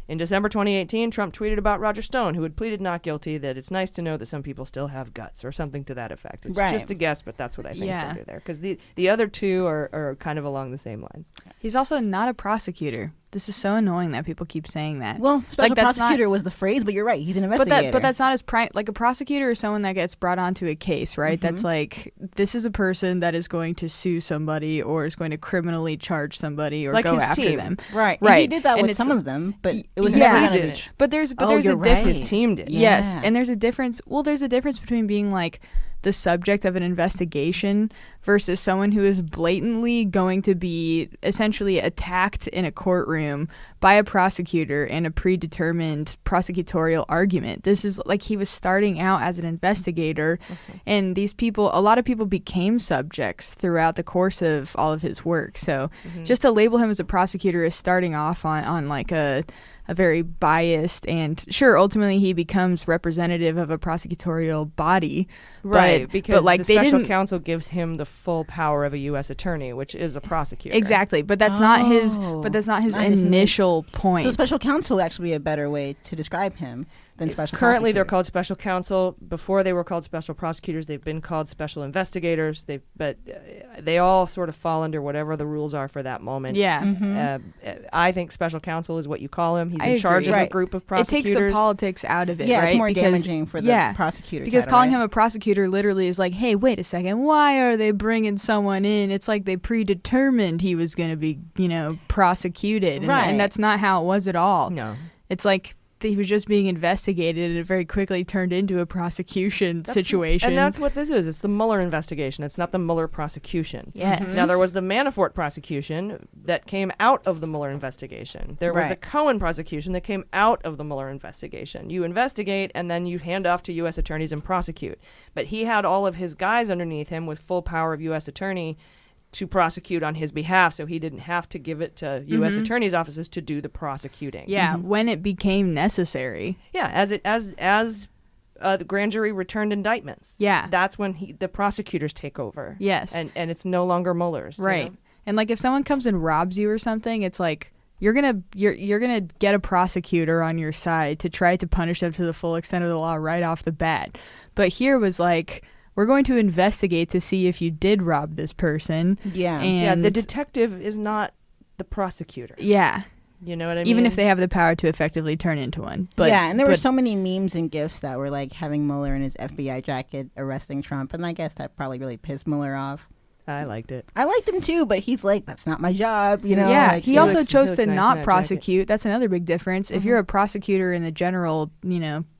in December 2018, Trump tweeted about Roger Stone, who had pleaded not guilty, that it's nice to know that some people still have guts, or something to that effect. It's just a guess, but that's what I think is under there. Because the other two are kind of along the same lines. He's also not a prosecutor. This is so annoying that people keep saying that. Well, special prosecutor was the phrase, but you're right. He's an investigator. But that's not as like a prosecutor is someone that gets brought onto a case, right? Mm-hmm. That's like, this is a person that is going to sue somebody or is going to criminally charge somebody or like go his after team. them. Right. Right. He did that with some of them, but it was never going to be. But there's a difference. Right. His team did. Yes, and there's a difference. Well, there's a difference between being like the subject of an investigation versus someone who is blatantly going to be essentially attacked in a courtroom by a prosecutor in a predetermined prosecutorial argument. This is like he was starting out as an investigator, and these people, a lot of people became subjects throughout the course of all of his work. So just to label him as a prosecutor is starting off on like a very biased, and sure, ultimately he becomes representative of a prosecutorial body, right? Because like the special counsel gives him the full power of a U.S. attorney, which is a prosecutor. Exactly, but that's not his. But that's not his initial point. So special counsel would actually be a better way to describe him than special. Currently, they're called special counsel. Before they were called special prosecutors, they've been called special investigators. But they all sort of fall under whatever the rules are for that moment. Yeah. I think special counsel is what you call him. He's in agree. charge of a group of prosecutors. It takes the politics out of it, yeah, right? it's more damaging for the prosecutor. Because title, calling him a prosecutor literally is like, hey, wait a second, why are they bringing someone in? It's like they predetermined he was going to be, prosecuted. And that's not how it was at all. No. It's like he was just being investigated, and it very quickly turned into a prosecution situation. And that's what this is. It's the Mueller investigation. It's not the Mueller prosecution. Yes. Now, there was the Manafort prosecution that came out of the Mueller investigation. There was the Cohen prosecution that came out of the Mueller investigation. You investigate, and then you hand off to U.S. attorneys and prosecute. But he had all of his guys underneath him with full power of U.S. attorney to prosecute on his behalf, so he didn't have to give it to U.S. attorneys' offices to do the prosecuting. Yeah, when it became necessary. Yeah, as the grand jury returned indictments. Yeah, that's when the prosecutors take over. Yes, and it's no longer Mueller's. Right, and like if someone comes and robs you or something, it's like you're gonna get a prosecutor on your side to try to punish them to the full extent of the law right off the bat. But here was like, we're going to investigate to see if you did rob this person. Yeah. And the detective is not the prosecutor. Yeah. You know what I mean? Even if they have the power to effectively turn into one. But, yeah, and there were so many memes and GIFs that were like having Mueller in his FBI jacket arresting Trump, and I guess that probably really pissed Mueller off. I liked it. I liked him too, but he's like, that's not my job, you know? Yeah, like, he also looks- chose he to looks nice in not that prosecute. That's another big difference. If you're a prosecutor in the general,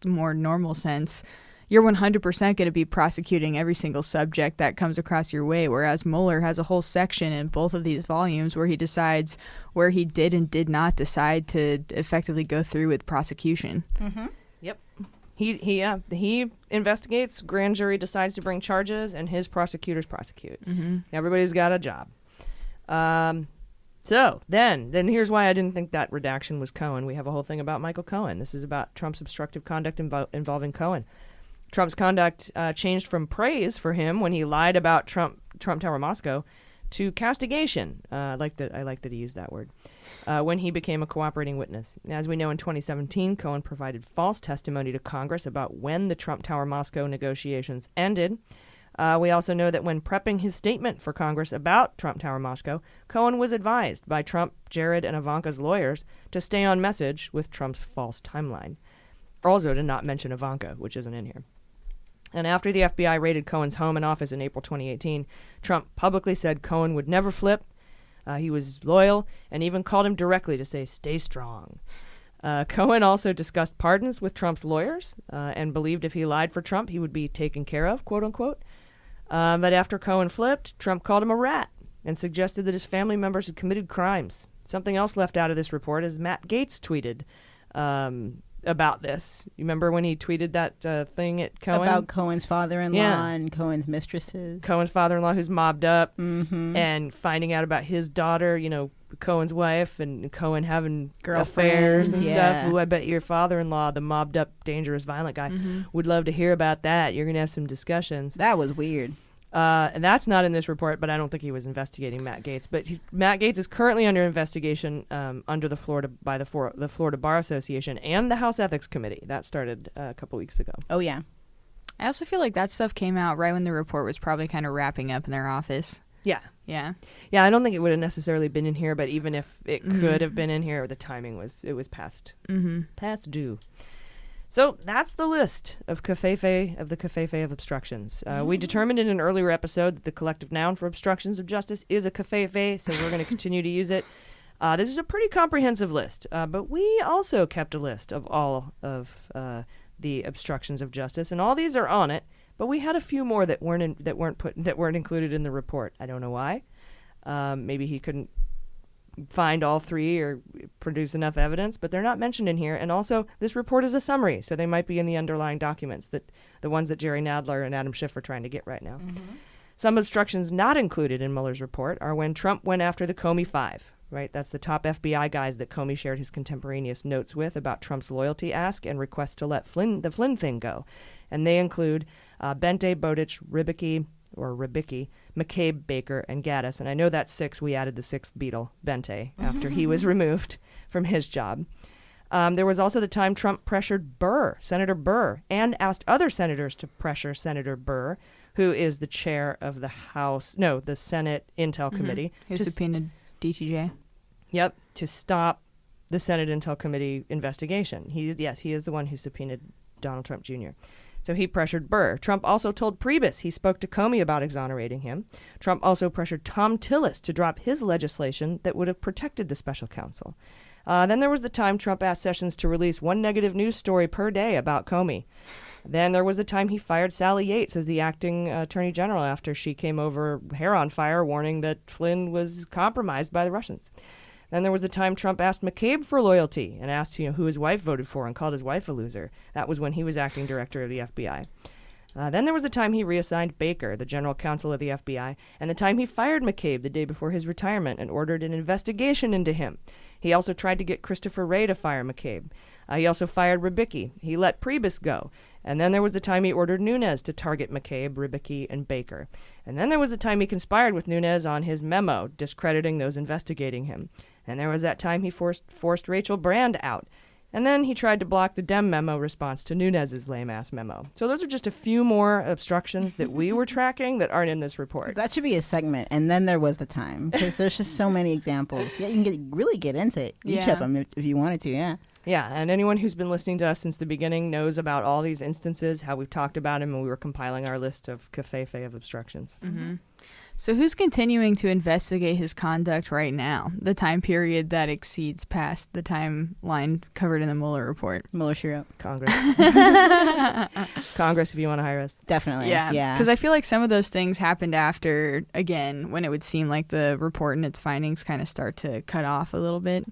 more normal sense, you're 100% going to be prosecuting every single subject that comes across your way, whereas Mueller has a whole section in both of these volumes where he decides where he did and did not decide to effectively go through with prosecution. Yep. He investigates. Grand jury decides to bring charges, and his prosecutors prosecute. Everybody's got a job. So then here's why I didn't think that redaction was Cohen. We have a whole thing about Michael Cohen. This is about Trump's obstructive conduct involving Cohen. Trump's conduct changed from praise for him when he lied about Trump Tower Moscow to castigation. I like that he used that word. When he became a cooperating witness. As we know, in 2017, Cohen provided false testimony to Congress about when the Trump Tower Moscow negotiations ended. We also know that when prepping his statement for Congress about Trump Tower Moscow, Cohen was advised by Trump, Jared, and Ivanka's lawyers to stay on message with Trump's false timeline. Also to not mention Ivanka, which isn't in here. And after the FBI raided Cohen's home and office in April 2018, Trump publicly said Cohen would never flip. He was loyal and even called him directly to say, stay strong. Cohen also discussed pardons with Trump's lawyers and believed if he lied for Trump, he would be taken care of, quote unquote. But after Cohen flipped, Trump called him a rat and suggested that his family members had committed crimes. Something else left out of this report is Matt Gaetz tweeted about this. You remember when he tweeted that thing at Cohen? About Cohen's father-in-law and Cohen's mistresses. Cohen's father-in-law who's mobbed up and finding out about his daughter, Cohen's wife, and Cohen having affairs and stuff. Ooh, I bet your father-in-law, the mobbed up, dangerous, violent guy, would love to hear about that. You're going to have some discussions. That was weird. And that's not in this report, but I don't think he was investigating Matt Gaetz. But Matt Gaetz is currently under investigation under the Florida Bar Association and the House Ethics Committee. That started a couple weeks ago. Oh, yeah. I also feel like that stuff came out right when the report was probably kind of wrapping up in their office. Yeah. Yeah. Yeah, I don't think it would have necessarily been in here, but even if it could have been in here, the timing was past due. So that's the list of the covfefe of obstructions. We determined in an earlier episode that the collective noun for obstructions of justice is a covfefe, so we're going to continue to use it. This is a pretty comprehensive list, but we also kept a list of all of the obstructions of justice, and all these are on it. But we had a few more that weren't included in the report. I don't know why. Maybe he couldn't find all three or produce enough evidence, but they're not mentioned in here. And also, this report is a summary, so they might be in the underlying documents, the ones that Jerry Nadler and Adam Schiff are trying to get right now. Some obstructions not included in Mueller's report are when Trump went after the Comey Five, right? That's the top FBI guys that Comey shared his contemporaneous notes with about Trump's loyalty ask and request to let the Flynn thing go. And they include Bente, Bowditch, Ribicki, McCabe, Baker, and Gaddis. And I know that's six. We added the sixth Beatle, Bente, after he was removed from his job. There was also the time Trump pressured Senator Burr, and asked other senators to pressure Senator Burr, who is the chair of the Senate Intel Committee. Who subpoenaed DTJ. Yep, to stop the Senate Intel Committee investigation. He is the one who subpoenaed Donald Trump Jr. So he pressured Burr. Trump also told Priebus he spoke to Comey about exonerating him. Trump also pressured Tom Tillis to drop his legislation that would have protected the special counsel. Then there was the time Trump asked Sessions to release one negative news story per day about Comey. Then there was the time he fired Sally Yates as the acting attorney general after she came over hair on fire, warning that Flynn was compromised by the Russians. Then there was the time Trump asked McCabe for loyalty and asked who his wife voted for and called his wife a loser. That was when he was acting director of the FBI. Then there was the time he reassigned Baker, the general counsel of the FBI, and the time he fired McCabe the day before his retirement and ordered an investigation into him. He also tried to get Christopher Wray to fire McCabe. He also fired Ribicki. He let Priebus go. And then there was the time he ordered Nunes to target McCabe, Ribicki, and Baker. And then there was the time he conspired with Nunes on his memo, discrediting those investigating him. And there was that time he forced Rachel Brand out. And then he tried to block the Dem memo response to Nunes's lame-ass memo. So those are just a few more obstructions that we were tracking that aren't in this report. That should be a segment. And then there was the time, because there's just so many examples. Yeah, you can really get into each of them if you wanted to, yeah. Yeah, and anyone who's been listening to us since the beginning knows about all these instances, how we've talked about him, and we were compiling our list of covfefe of obstructions. Mm-hmm. So who's continuing to investigate his conduct right now, the time period that exceeds past the timeline covered in the Mueller report? Mueller, sure up. Congress. Congress, if you want to hire us. Definitely. Yeah. Because I feel like some of those things happened after, again, when it would seem like the report and its findings kind of start to cut off a little bit.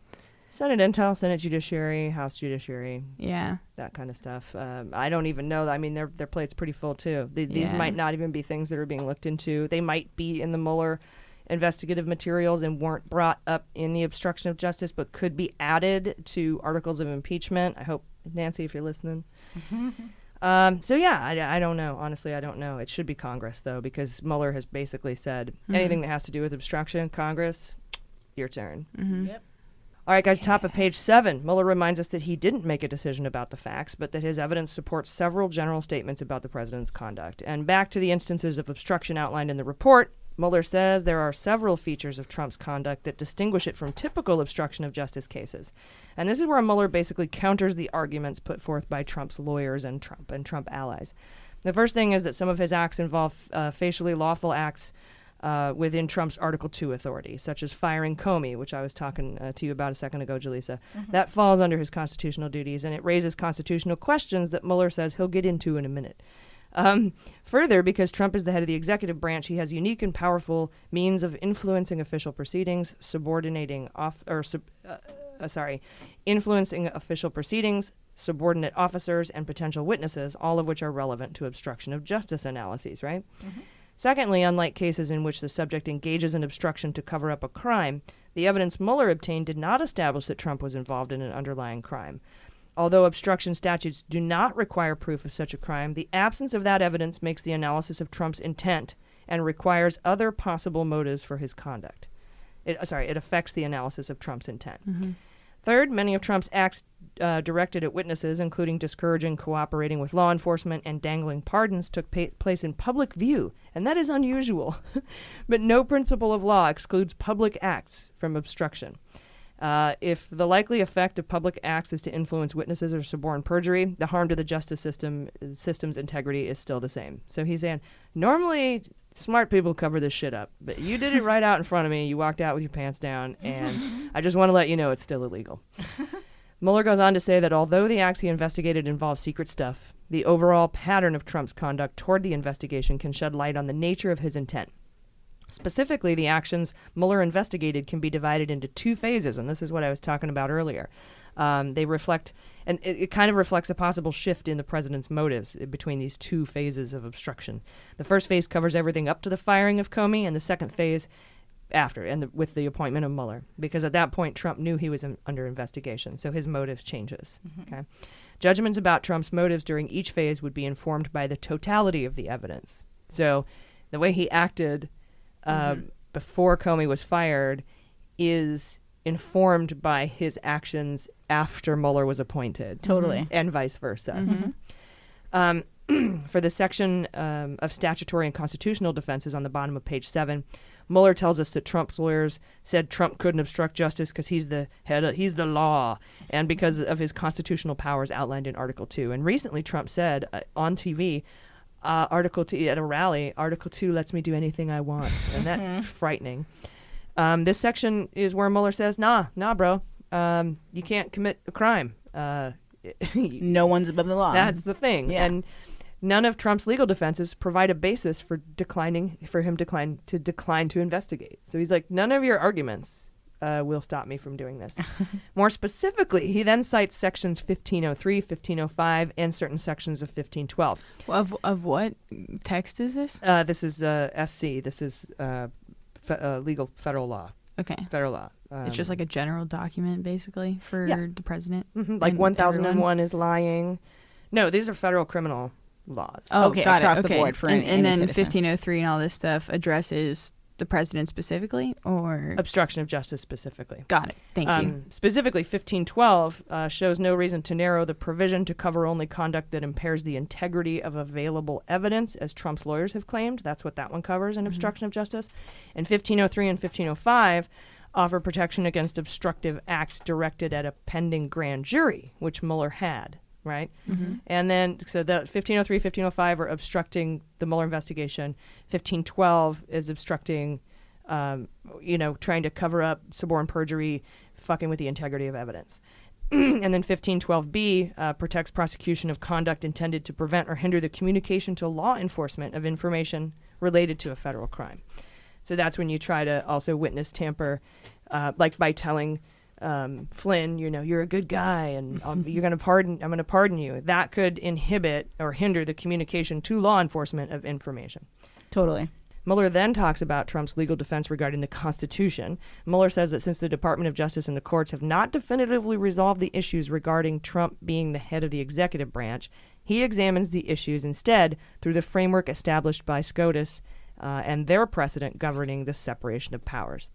Senate Intel, Senate Judiciary, House Judiciary. Yeah. That kind of stuff. I don't even know. I mean, their plate's pretty full, too. These might not even be things that are being looked into. They might be in the Mueller investigative materials and weren't brought up in the obstruction of justice, but could be added to articles of impeachment. I hope, Nancy, if you're listening. So, yeah, I don't know. Honestly, I don't know. It should be Congress, though, because Mueller has basically said anything that has to do with obstruction, Congress, your turn. Yep. All right, guys, top of page 7. Mueller reminds us that he didn't make a decision about the facts, but that his evidence supports several general statements about the president's conduct. And back to the instances of obstruction outlined in the report, Mueller says there are several features of Trump's conduct that distinguish it from typical obstruction of justice cases. And this is where Mueller basically counters the arguments put forth by Trump's lawyers and Trump allies. The first thing is that some of his acts involve facially lawful acts within Trump's Article 2 authority, such as firing Comey, which I was talking to you about a second ago, Jaleesa. That falls under his constitutional duties, and it raises constitutional questions that Mueller says he'll get into in a minute. Further, because Trump is the head of the executive branch, he has unique and powerful means of influencing official proceedings, influencing official proceedings, subordinate officers, and potential witnesses, all of which are relevant to obstruction of justice analyses, right? Secondly, unlike cases in which the subject engages in obstruction to cover up a crime, the evidence Mueller obtained did not establish that Trump was involved in an underlying crime. Although obstruction statutes do not require proof of such a crime, the absence of that evidence makes the analysis of Trump's intent and requires other possible motives for his conduct. It affects the analysis of Trump's intent. Third, many of Trump's acts directed at witnesses, including discouraging cooperating with law enforcement and dangling pardons, took place in public view, and that is unusual. But no principle of law excludes public acts from obstruction. If the likely effect of public acts is to influence witnesses or suborn perjury, the harm to the justice system's integrity is still the same. So he's saying, normally smart people cover this shit up, but you did it right out in front of me. You walked out with your pants down, and I just want to let you know it's still illegal. Mueller goes on to say that although the acts he investigated involve secret stuff, the overall pattern of Trump's conduct toward the investigation can shed light on the nature of his intent. Specifically, the actions Mueller investigated can be divided into two phases, and this is what I was talking about earlier. They reflect, and it kind of reflects a possible shift in the president's motives between these two phases of obstruction. The first phase covers everything up to the firing of Comey, and the second phase after, and with the appointment of Mueller, because at that point Trump knew he was under investigation, so his motive changes. Okay, judgments about Trump's motives during each phase would be informed by the totality of the evidence. So the way he acted before Comey was fired is informed by his actions after Mueller was appointed. Totally. And vice versa. For the section of statutory and constitutional defenses on the bottom of page 7, Mueller tells us that Trump's lawyers said Trump couldn't obstruct justice because he's the law, and because of his constitutional powers outlined in Article 2. And recently Trump said on TV, Article 2 at a rally, Article 2 lets me do anything I want, and that's frightening. This section is where Mueller says, nah, bro, you can't commit a crime. No one's above the law. That's the thing. Yeah. And none of Trump's legal defenses provide a basis for him to decline to investigate. So he's like, none of your arguments will stop me from doing this. More specifically, he then cites sections 1503, 1505, and certain sections of 1512. Of what text is this? This is SC. This is legal federal law. Okay. Federal law. It's just like a general document, basically, for the president. Like 1001 is lying. No, these are federal criminal laws. Oh, okay, got across it. the Okay. board for and any then citizen. 1503 and all this stuff addresses the president specifically, or Obstruction of justice specifically. got it. Thank you. Specifically, 1512 shows no reason to narrow the provision to cover only conduct that impairs the integrity of available evidence, as Trump's lawyers have claimed. That's what that one covers in obstruction of justice. And 1503 and 1505 offer protection against obstructive acts directed at a pending grand jury, which Mueller had, right? And then, so the 1503, 1505 are obstructing the Mueller investigation. 1512 is obstructing, trying to cover up suborn perjury, fucking with the integrity of evidence. And then 1512B protects prosecution of conduct intended to prevent or hinder the communication to law enforcement of information related to a federal crime. So that's when you try to also witness tamper, like by telling Flynn, you're a good guy and I'm going to pardon you. That could inhibit or hinder the communication to law enforcement of information. Totally. Mueller then talks about Trump's legal defense regarding the Constitution. Mueller says that since the Department of Justice and the courts have not definitively resolved the issues regarding Trump being the head of the executive branch, he examines the issues instead through the framework established by SCOTUS and their precedent governing the separation of powers.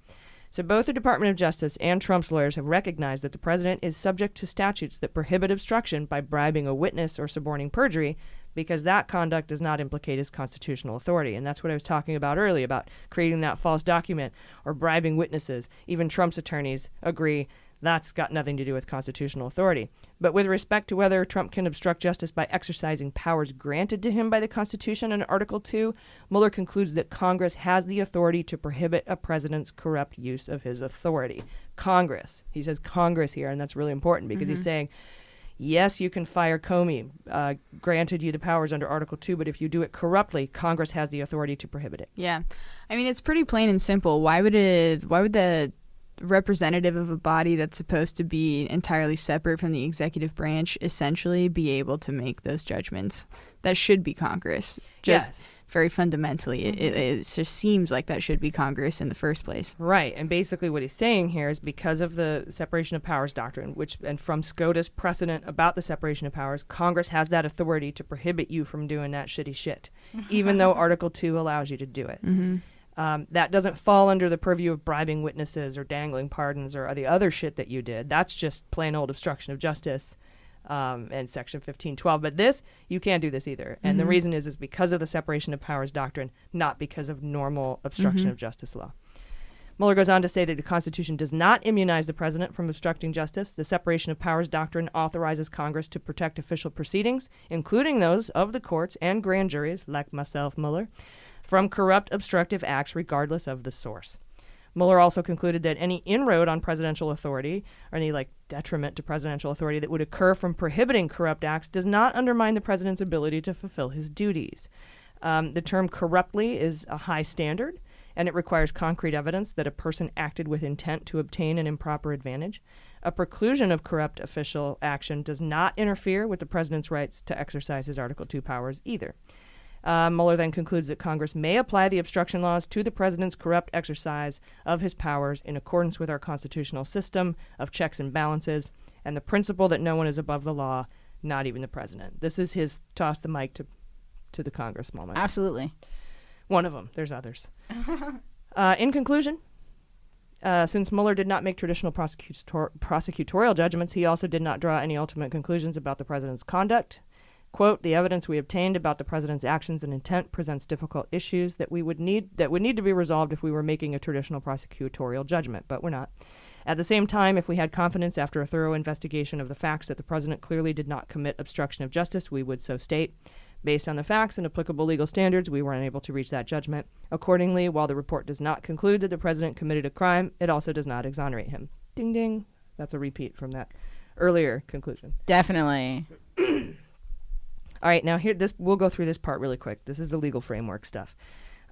So both the Department of Justice and Trump's lawyers have recognized that the president is subject to statutes that prohibit obstruction by bribing a witness or suborning perjury, because that conduct does not implicate his constitutional authority. And that's what I was talking about earlier, about creating that false document or bribing witnesses. Even Trump's attorneys agree that's got nothing to do with constitutional authority. But with respect to whether Trump can obstruct justice by exercising powers granted to him by the Constitution in Article 2, Mueller concludes that Congress has the authority to prohibit a president's corrupt use of his authority. Congress. He says Congress here, and that's really important because he's saying, yes, you can fire Comey, granted you the powers under Article 2, but if you do it corruptly, Congress has the authority to prohibit it. Yeah. I mean, it's pretty plain and simple. Why would the representative of a body that's supposed to be entirely separate from the executive branch essentially be able to make those judgments? That should be Congress. Just very fundamentally, it just seems like that should be Congress in the first place. Right, and basically what he's saying here is because of the separation of powers doctrine, and from SCOTUS precedent about the separation of powers, Congress has that authority to prohibit you from doing that shitty shit, even though Article 2 allows you to do it. That doesn't fall under the purview of bribing witnesses or dangling pardons or the other shit that you did. That's just plain old obstruction of justice and Section 1512. But this, you can't do this either. And the reason is because of the separation of powers doctrine, not because of normal obstruction of justice law. Mueller goes on to say that the Constitution does not immunize the president from obstructing justice. The separation of powers doctrine authorizes Congress to protect official proceedings, including those of the courts and grand juries, like myself, Mueller, from corrupt, obstructive acts regardless of the source. Mueller also concluded that any inroad on presidential authority or any detriment to presidential authority that would occur from prohibiting corrupt acts does not undermine the president's ability to fulfill his duties. The term corruptly is a high standard, and it requires concrete evidence that a person acted with intent to obtain an improper advantage. A preclusion of corrupt official action does not interfere with the president's rights to exercise his Article 2 powers either. Mueller then concludes that Congress may apply the obstruction laws to the president's corrupt exercise of his powers in accordance with our constitutional system of checks and balances and the principle that no one is above the law, not even the president. This is his toss the mic to the Congress moment. Absolutely. One of them. There's others. In conclusion, since Mueller did not make traditional prosecutorial judgments, he also did not draw any ultimate conclusions about the president's conduct. Quote, the evidence we obtained about the president's actions and intent presents difficult issues that would need to be resolved if we were making a traditional prosecutorial judgment, but we're not. At the same time, if we had confidence after a thorough investigation of the facts that the president clearly did not commit obstruction of justice, we would so state. Based on the facts and applicable legal standards, we were unable to reach that judgment. Accordingly, while the report does not conclude that the president committed a crime, it also does not exonerate him. Ding, ding. That's a repeat from that earlier conclusion. Definitely. All right, now we'll go through this part really quick. This is the legal framework stuff.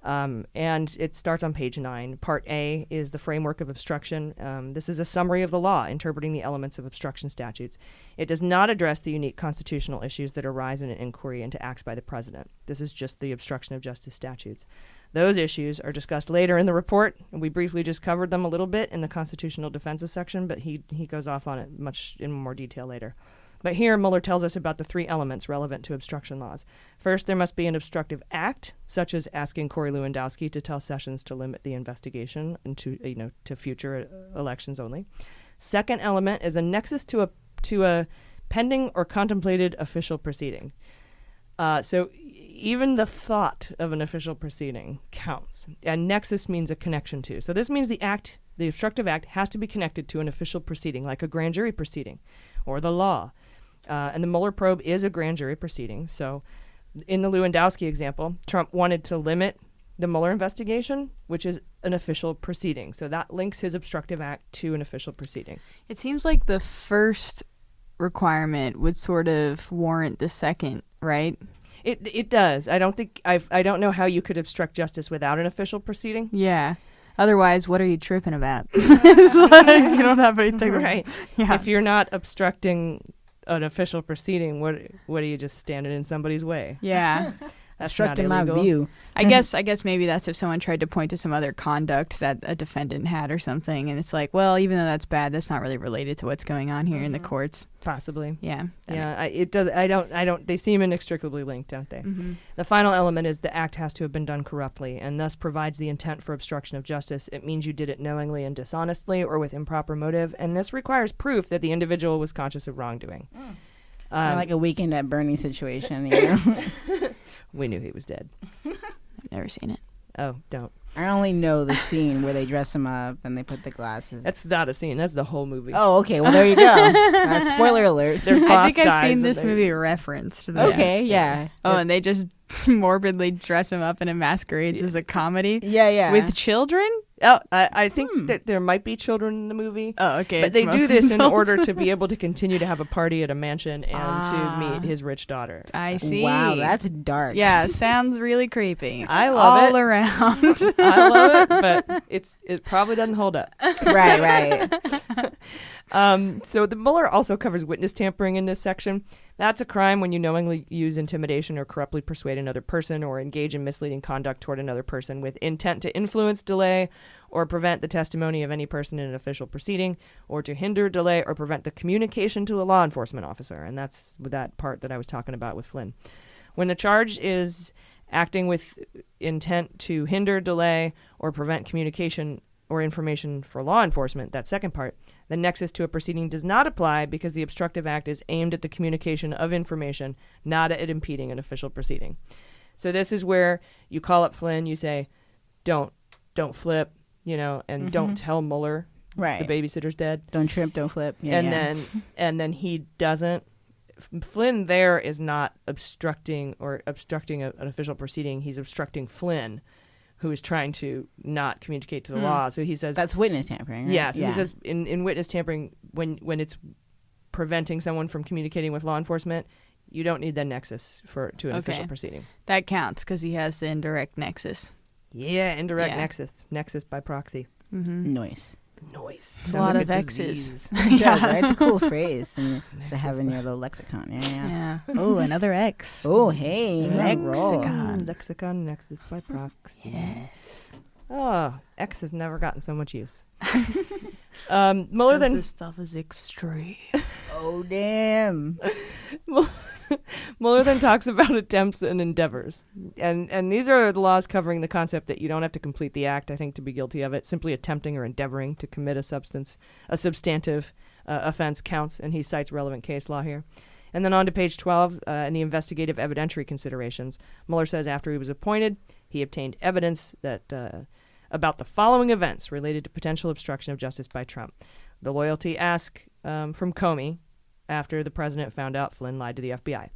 And it starts on page 9. Part A is the framework of obstruction. This is a summary of the law interpreting the elements of obstruction statutes. It does not address the unique constitutional issues that arise in an inquiry into acts by the president. This is just the obstruction of justice statutes. Those issues are discussed later in the report, and we briefly just covered them a little bit in the constitutional defenses section, but he goes off on it much in more detail later. But here, Mueller tells us about the 3 elements relevant to obstruction laws. First, there must be an obstructive act, such as asking Corey Lewandowski to tell Sessions to limit the investigation and to future elections only. Second element is a nexus to a pending or contemplated official proceeding. So even the thought of an official proceeding counts. And nexus means a connection to. So this means the act The obstructive act has to be connected to an official proceeding, like a grand jury proceeding or the law. And the Mueller probe is a grand jury proceeding. So in the Lewandowski example, Trump wanted to limit the Mueller investigation, which is an official proceeding. So that links his obstructive act to an official proceeding. It seems like the first requirement would sort of warrant the second, right? It does. I don't know how you could obstruct justice without an official proceeding. Yeah. Otherwise, what are you tripping about? It's like you don't have anything. Right. Yeah. If you're not obstructing an official proceeding, what are you just standing in somebody's way? Yeah. That's Obstructing not my illegal. view. I guess maybe that's if someone tried to point to some other conduct that a defendant had or something, and it's like, well, even though that's bad, that's not really related to what's going on here in the courts. Possibly. Yeah. Yeah. It does. I don't. They seem inextricably linked, don't they? Mm-hmm. The final element is the act has to have been done corruptly, and thus provides the intent for obstruction of justice. It means you did it knowingly and dishonestly, or with improper motive, and this requires proof that the individual was conscious of wrongdoing. Like a Weekend at Bernie situation, you know. We knew he was dead. I've never seen it. Oh, don't. I only know the scene where they dress him up and they put the glasses. That's not a scene. That's the whole movie. Oh, okay. Well, there you go. Spoiler alert. Their I boss think I've dies seen and this they- movie referenced. Though. Okay, yeah. Oh, and they just morbidly dress him up and it masquerades as a comedy Yeah. with children? Oh, I think that there might be children in the movie. Oh, okay. But it's they do mostly this in adults. order to be able to continue to have a party at a mansion and to meet his rich daughter. I see. Wow, that's dark. Yeah, sounds really creepy. I love all it. around. I love it, but it probably doesn't hold up. Right. So the Mueller also covers witness tampering in this section. That's a crime when you knowingly use intimidation or corruptly persuade another person or engage in misleading conduct toward another person with intent to influence, delay, or prevent the testimony of any person in an official proceeding, or to hinder, delay, or prevent the communication to a law enforcement officer. And that's that part that I was talking about with Flynn. When the charge is acting with intent to hinder, delay, or prevent communication or information for law enforcement, that second part, the nexus to a proceeding does not apply because the obstructive act is aimed at the communication of information, not at impeding an official proceeding. So this is where you call up Flynn, you say, don't flip, and don't tell Mueller Right. the babysitter's dead. Don't trip, don't flip. Yeah, And then he doesn't. Flynn there is not obstructing an official proceeding. He's obstructing Flynn, who is trying to not communicate to the law. So he says that's witness tampering, right? Yeah. So he says in witness tampering, when it's preventing someone from communicating with law enforcement, you don't need that nexus to an official proceeding. That counts because he has the indirect nexus. Yeah, indirect nexus by proxy. Noise. It's a lot of X's. It does, right? It's a cool phrase to have in your little lexicon. Yeah. Oh, another X. Oh, hey. Lexicon. Lexicon nexus by proxy. Yes. Oh, X has never gotten so much use. Mueller then this stuff is extreme. Oh, damn. Mueller then talks about attempts and endeavors. And these are the laws covering the concept that you don't have to complete the act, I think, to be guilty of it. Simply attempting or endeavoring to commit a substantive offense counts, and he cites relevant case law here. And then on to page 12, in the investigative evidentiary considerations, Mueller says after he was appointed, he obtained evidence that about the following events related to potential obstruction of justice by Trump. The loyalty ask from Comey after the president found out Flynn lied to the FBI.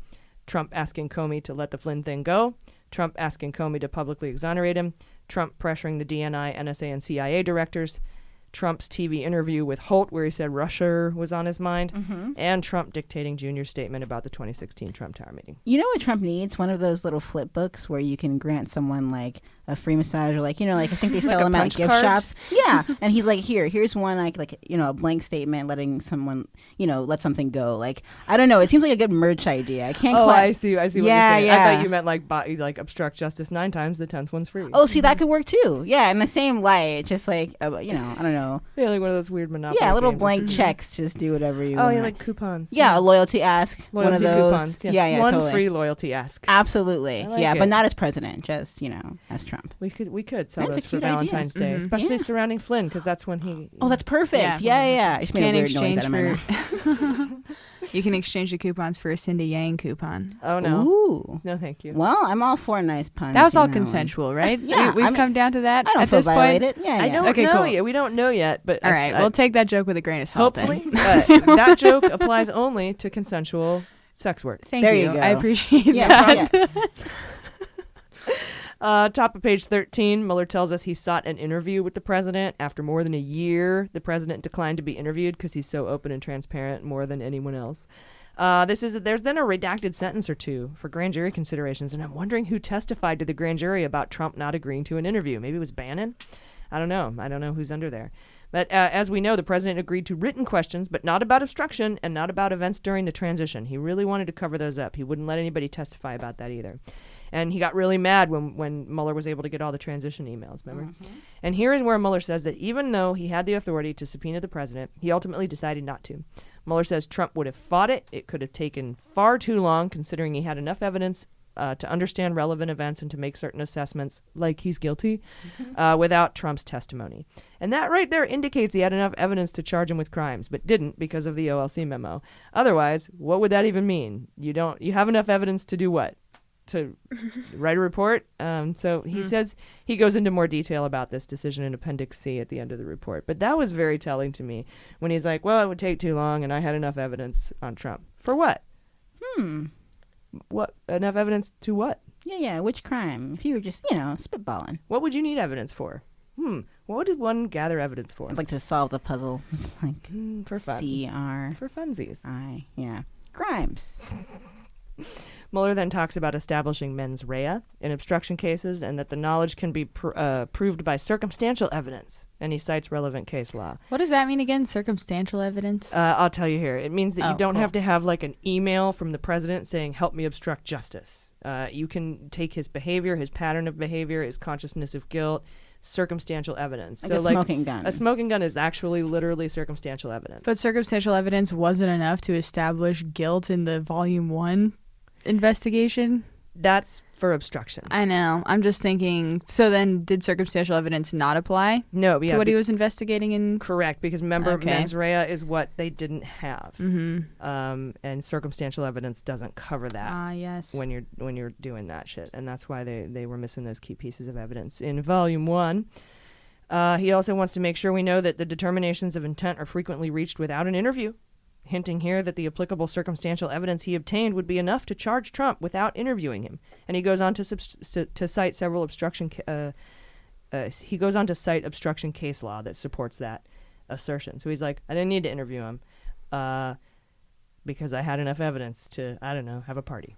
Trump asking Comey to let the Flynn thing go. Trump asking Comey to publicly exonerate him. Trump pressuring the DNI, NSA, and CIA directors. Trump's TV interview with Holt where he said Russia was on his mind. And Trump dictating Jr.'s statement about the 2016 Trump Tower meeting. You know what Trump needs? One of those little flip books where you can grant someone like a free massage or I think they sell them at gift shops. Yeah. And he's like, here's one a blank statement letting someone, let something go. Like, I don't know. It seems like a good merch idea. I can't quite. I see what you're saying. Yeah. I thought you meant like obstruct justice 9 times, the 10th one's free. Oh, see, that could work too. Yeah, in the same light, just like, I don't know. Yeah, like one of those weird Monopoly little games. blank checks. Just do whatever you want. Oh, yeah, like coupons. Yeah, a loyalty ask. Loyalty one of those. coupons. Yeah, one totally. free loyalty ask. Absolutely. I like yeah, it. but not as president, just, as Trump. We could sell That's a those for cute idea. Valentine's Day, especially Yeah. surrounding Flynn, because that's when he. Oh, that's perfect. Yeah. Yeah. I just made a In weird noise exchange out of my for mouth. You can exchange the coupons for a Cindy Yang coupon. Oh, no. Ooh. No, thank you. Well, I'm all for nice puns. That was all one. consensual, right? Yeah, We've come down to that I don't at feel this point. violated. Yeah, I yeah. don't Okay, know cool. yet. We don't know yet, but All right, we'll take that joke with a grain of salt. hopefully then. that joke applies only to consensual sex work. Thank There you. you go. I appreciate Yeah, that. yes. Top of page 13, Mueller tells us he sought an interview with the president. After more than a year, the president declined to be interviewed because he's so open and transparent more than anyone else. There's then a redacted sentence or two for grand jury considerations, and I'm wondering who testified to the grand jury about Trump not agreeing to an interview. Maybe it was Bannon? I don't know. I don't know who's under there. But as we know, the president agreed to written questions, but not about obstruction and not about events during the transition. He really wanted to cover those up. He wouldn't let anybody testify about that either. And he got really mad when Mueller was able to get all the transition emails, remember? Mm-hmm. And here is where Mueller says that even though he had the authority to subpoena the president, he ultimately decided not to. Mueller says Trump would have fought it. It could have taken far too long, considering he had enough evidence to understand relevant events and to make certain assessments, like he's guilty, without Trump's testimony. And that right there indicates he had enough evidence to charge him with crimes, but didn't because of the OLC memo. Otherwise, what would that even mean? You have enough evidence to do what? To write a report. So he says he goes into more detail about this decision in Appendix C at the end of the report. But that was very telling to me when he's like, well, it would take too long and I had enough evidence on Trump. For what? What? Enough evidence to what? Yeah. Which crime? If you were just, spitballing. What would you need evidence for? What did one gather evidence for? I'd like to solve the puzzle. It's like for fun. C-R. For funsies. Yeah. Crimes. Mueller then talks about establishing mens rea in obstruction cases and that the knowledge can be proved by circumstantial evidence. And he cites relevant case law. What does that mean again? Circumstantial evidence? I'll tell you here. It means that you don't cool. have to have like an email from the president saying, help me obstruct justice. You can take his behavior, his pattern of behavior, his consciousness of guilt, circumstantial evidence. Like a smoking gun. A smoking gun is actually literally circumstantial evidence. But circumstantial evidence wasn't enough to establish guilt in the Volume 1 investigation? That's for obstruction. I know. I'm just thinking, so then did circumstantial evidence not apply to what he was investigating in? Correct, because remember, mens rea is what they didn't have. And circumstantial evidence doesn't cover that yes. when you're doing that shit. And that's why they were missing those key pieces of evidence. In Volume 1, he also wants to make sure we know that the determinations of intent are frequently reached without an interview, hinting here that the applicable circumstantial evidence he obtained would be enough to charge Trump without interviewing him. And he goes on to cite several obstruction. He goes on to cite obstruction case law that supports that assertion. So he's like, I didn't need to interview him because I had enough evidence to, I don't know, have a party.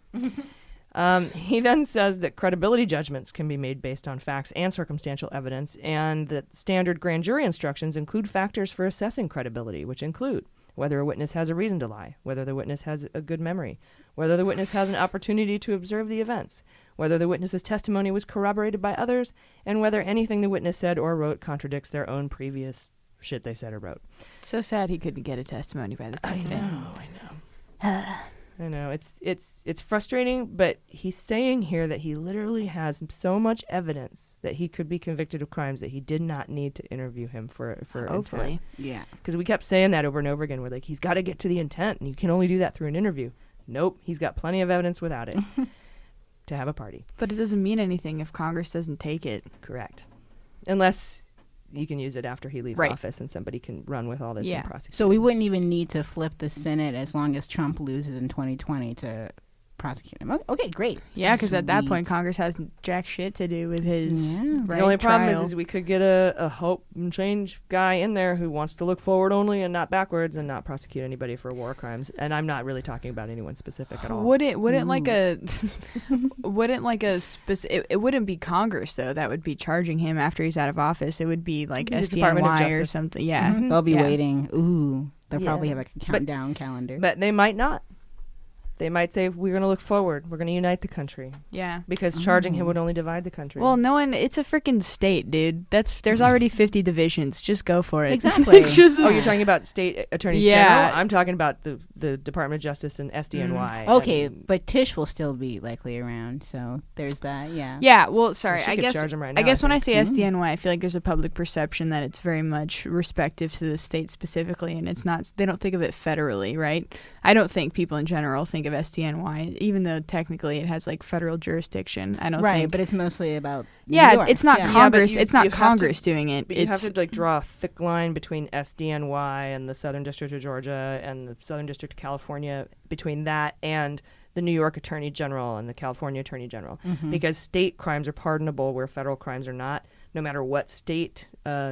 He then says that credibility judgments can be made based on facts and circumstantial evidence, and that standard grand jury instructions include factors for assessing credibility, which include whether a witness has a reason to lie, whether the witness has a good memory, whether the witness has an opportunity to observe the events, whether the witness's testimony was corroborated by others, and whether anything the witness said or wrote contradicts their own previous shit they said or wrote. So sad he couldn't get a testimony by the president. I know. It's frustrating, but he's saying here that he literally has so much evidence that he could be convicted of crimes that he did not need to interview him for Hopefully. Yeah. Because we kept saying that over and over again. We're like, he's got to get to the intent, and you can only do that through an interview. Nope, he's got plenty of evidence without it to have a party. But it doesn't mean anything if Congress doesn't take it. Correct. Unless you can use it after he leaves Right. office and somebody can run with all this and prosecute. So we wouldn't even need to flip the Senate as long as Trump loses in 2020 to prosecute him. Okay, great. Yeah, because at that Sweet. point, Congress has jack shit to do with his The only problem is we could get a hope and change guy in there who wants to look forward only and not backwards and not prosecute anybody for war crimes. And I'm not really talking about anyone specific at all. Wouldn't like a specific? It wouldn't be Congress though that would be charging him after he's out of office. It would be like The Department of SDNY or Justice. something. Yeah, They'll be waiting. Ooh, they'll probably have a But- countdown calendar. But they might not. They might say, we're going to look forward. We're going to unite the country. Yeah. Because charging him would only divide the country. Well, no one. It's a freaking state, dude. There's already 50 divisions. Just go for it. Exactly. Oh, you're talking about state attorneys Yeah. general? I'm talking about the Department of Justice and SDNY. Okay, and but Tish will still be likely around, so there's that. Yeah. Yeah. Well, sorry. Well, she I could guess. charge 'em right I now, guess I when I think. say SDNY, I feel like there's a public perception that it's very much respective to the state specifically, and it's not. They don't think of it federally, right? I don't think people in general think of SDNY, even though technically it has like federal jurisdiction. I don't Right, think. but it's mostly about New Yeah, York. it's not Yeah. Congress. you- it's not you have to- Congress doing it. But you It's have to like draw a thick line between SDNY and the Southern District of Georgia and the Southern District of California, between that and the New York Attorney General and the California Attorney General, because state crimes are pardonable where federal crimes are not, no matter what state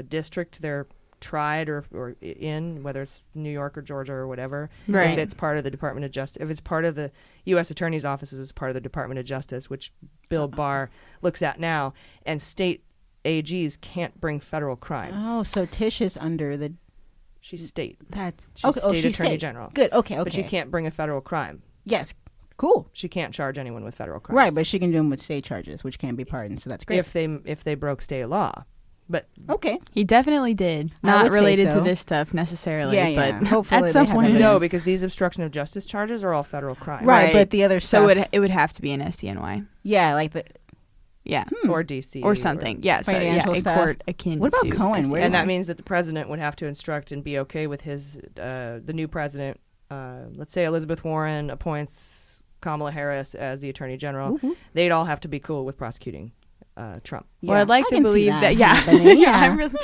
district they're tried or in, whether it's New York or Georgia or whatever. Right. If it's part of the Department of Justice, if it's part of the U.S. Attorney's offices, it's part of the Department of Justice, which Bill Barr looks at now, and state AGs can't bring federal crimes. Oh, so Tish is under the. She's state. That's She's state attorney general. Good. Okay. But she can't bring a federal crime. Yes. Cool. She can't charge anyone with federal crimes. Right, but she can do them with state charges, which can't be pardoned. So that's great. if they broke state law. But okay. he definitely did. I Not would say related so. to this stuff necessarily, Yeah, yeah. but Hopefully at they some have point it evidence. no, is. because these obstruction of justice charges are all federal crimes. Right, but the other So stuff. it would have to be an SDNY. Yeah, like the. Yeah. Or DC. Or something. Yeah, so yeah, Financial a stuff. court akin What about to Cohen? SDNY. Where And that means that the president would have to instruct and be okay with his the new president. Let's say Elizabeth Warren appoints Kamala Harris as the attorney general. They'd all have to be cool with prosecuting Trump. Well, I'd like I to can see believe that. Yeah, happening, yeah, I yeah. really,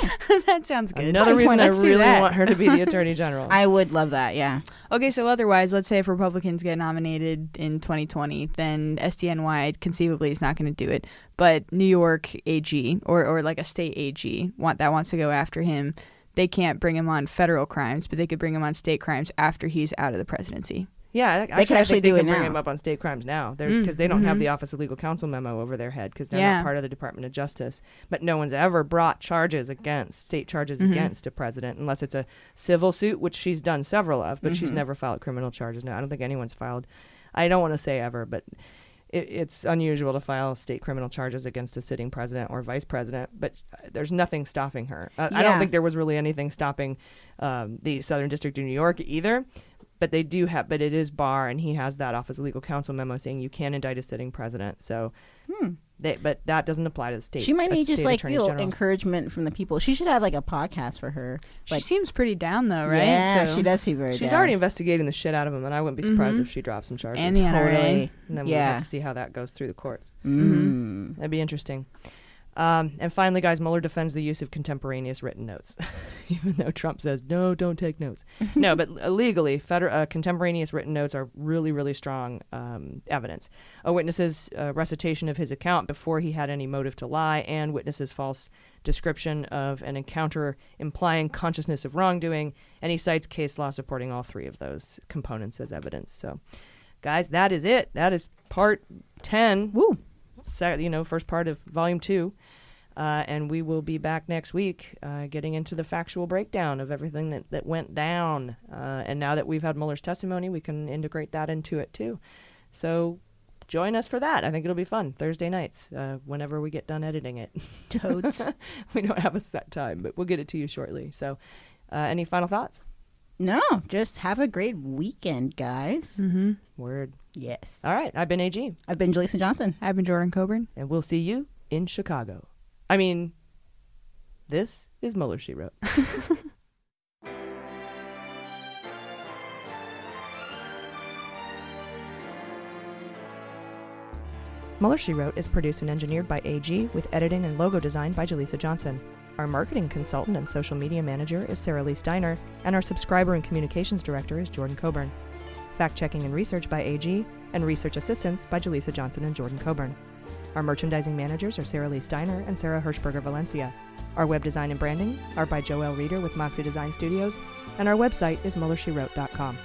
that sounds good. Another reason I Let's do really that. want her to be the attorney general. I would love that. Yeah. Okay, so otherwise, let's say if Republicans get nominated in 2020, then SDNY conceivably is not going to do it. But New York AG or like a state AG wants to go after him. They can't bring him on federal crimes, but they could bring him on state crimes after he's out of the presidency. Yeah, They could actually I think do they it can bring now. him up on state crimes now, because they don't have the Office of Legal Counsel memo over their head because they're Yeah. not part of the Department of Justice. But no one's ever brought state charges against a president unless it's a civil suit, which she's done several of, but she's never filed criminal charges. No, I don't think anyone's filed. I don't want to say ever, but it's unusual to file state criminal charges against a sitting president or vice president, but there's nothing stopping her. I don't Yeah. think there was really anything stopping the Southern District of New York either. But they do have, but it is Barr, and he has that Office of Legal Counsel memo saying you can indict a sitting president. So, but that doesn't apply to the state. She might need just state like attorneys little general. encouragement from the people. She should have like a podcast for her. She Like, seems pretty down though, right? Yeah, So- she does seem very She's down. already investigating the shit out of him, and I wouldn't be surprised if she drops some charges. And the NRA. Totally. And then we'll Yeah. have to see how that goes through the courts. Mm. That'd be interesting. And finally, guys, Mueller defends the use of contemporaneous written notes, even though Trump says, no, don't take notes. No, but legally, contemporaneous written notes are really, really strong evidence. A witness's recitation of his account before he had any motive to lie, and witness's false description of an encounter implying consciousness of wrongdoing, and he cites case law supporting all three of those components as evidence. So, guys, that is it. That is part 10. Woo. First part of volume 2. And we will be back next week getting into the factual breakdown of everything that went down. And now that we've had Mueller's testimony, we can integrate that into it too. So join us for that. I think it'll be fun. Thursday nights, whenever we get done editing it. Totes. We don't have a set time, but we'll get it to you shortly. So any final thoughts? No, just have a great weekend, guys. Mm-hmm. Word. Yes. All right. I've been AG. I've been Jaleesa Johnson. I've been Jordan Coburn. And we'll see you in Chicago. This is Mueller, She Wrote. Mueller, She Wrote is produced and engineered by AG with editing and logo design by Jaleesa Johnson. Our marketing consultant and social media manager is Sarah Lee Steiner, and our subscriber and communications director is Jordan Coburn. Fact-checking and research by AG, and research assistance by Jaleesa Johnson and Jordan Coburn. Our merchandising managers are Sarah Lee Steiner and Sarah Hirschberger Valencia. Our web design and branding are by Joelle Reeder with Moxie Design Studios, and our website is MuellerSheWrote.com.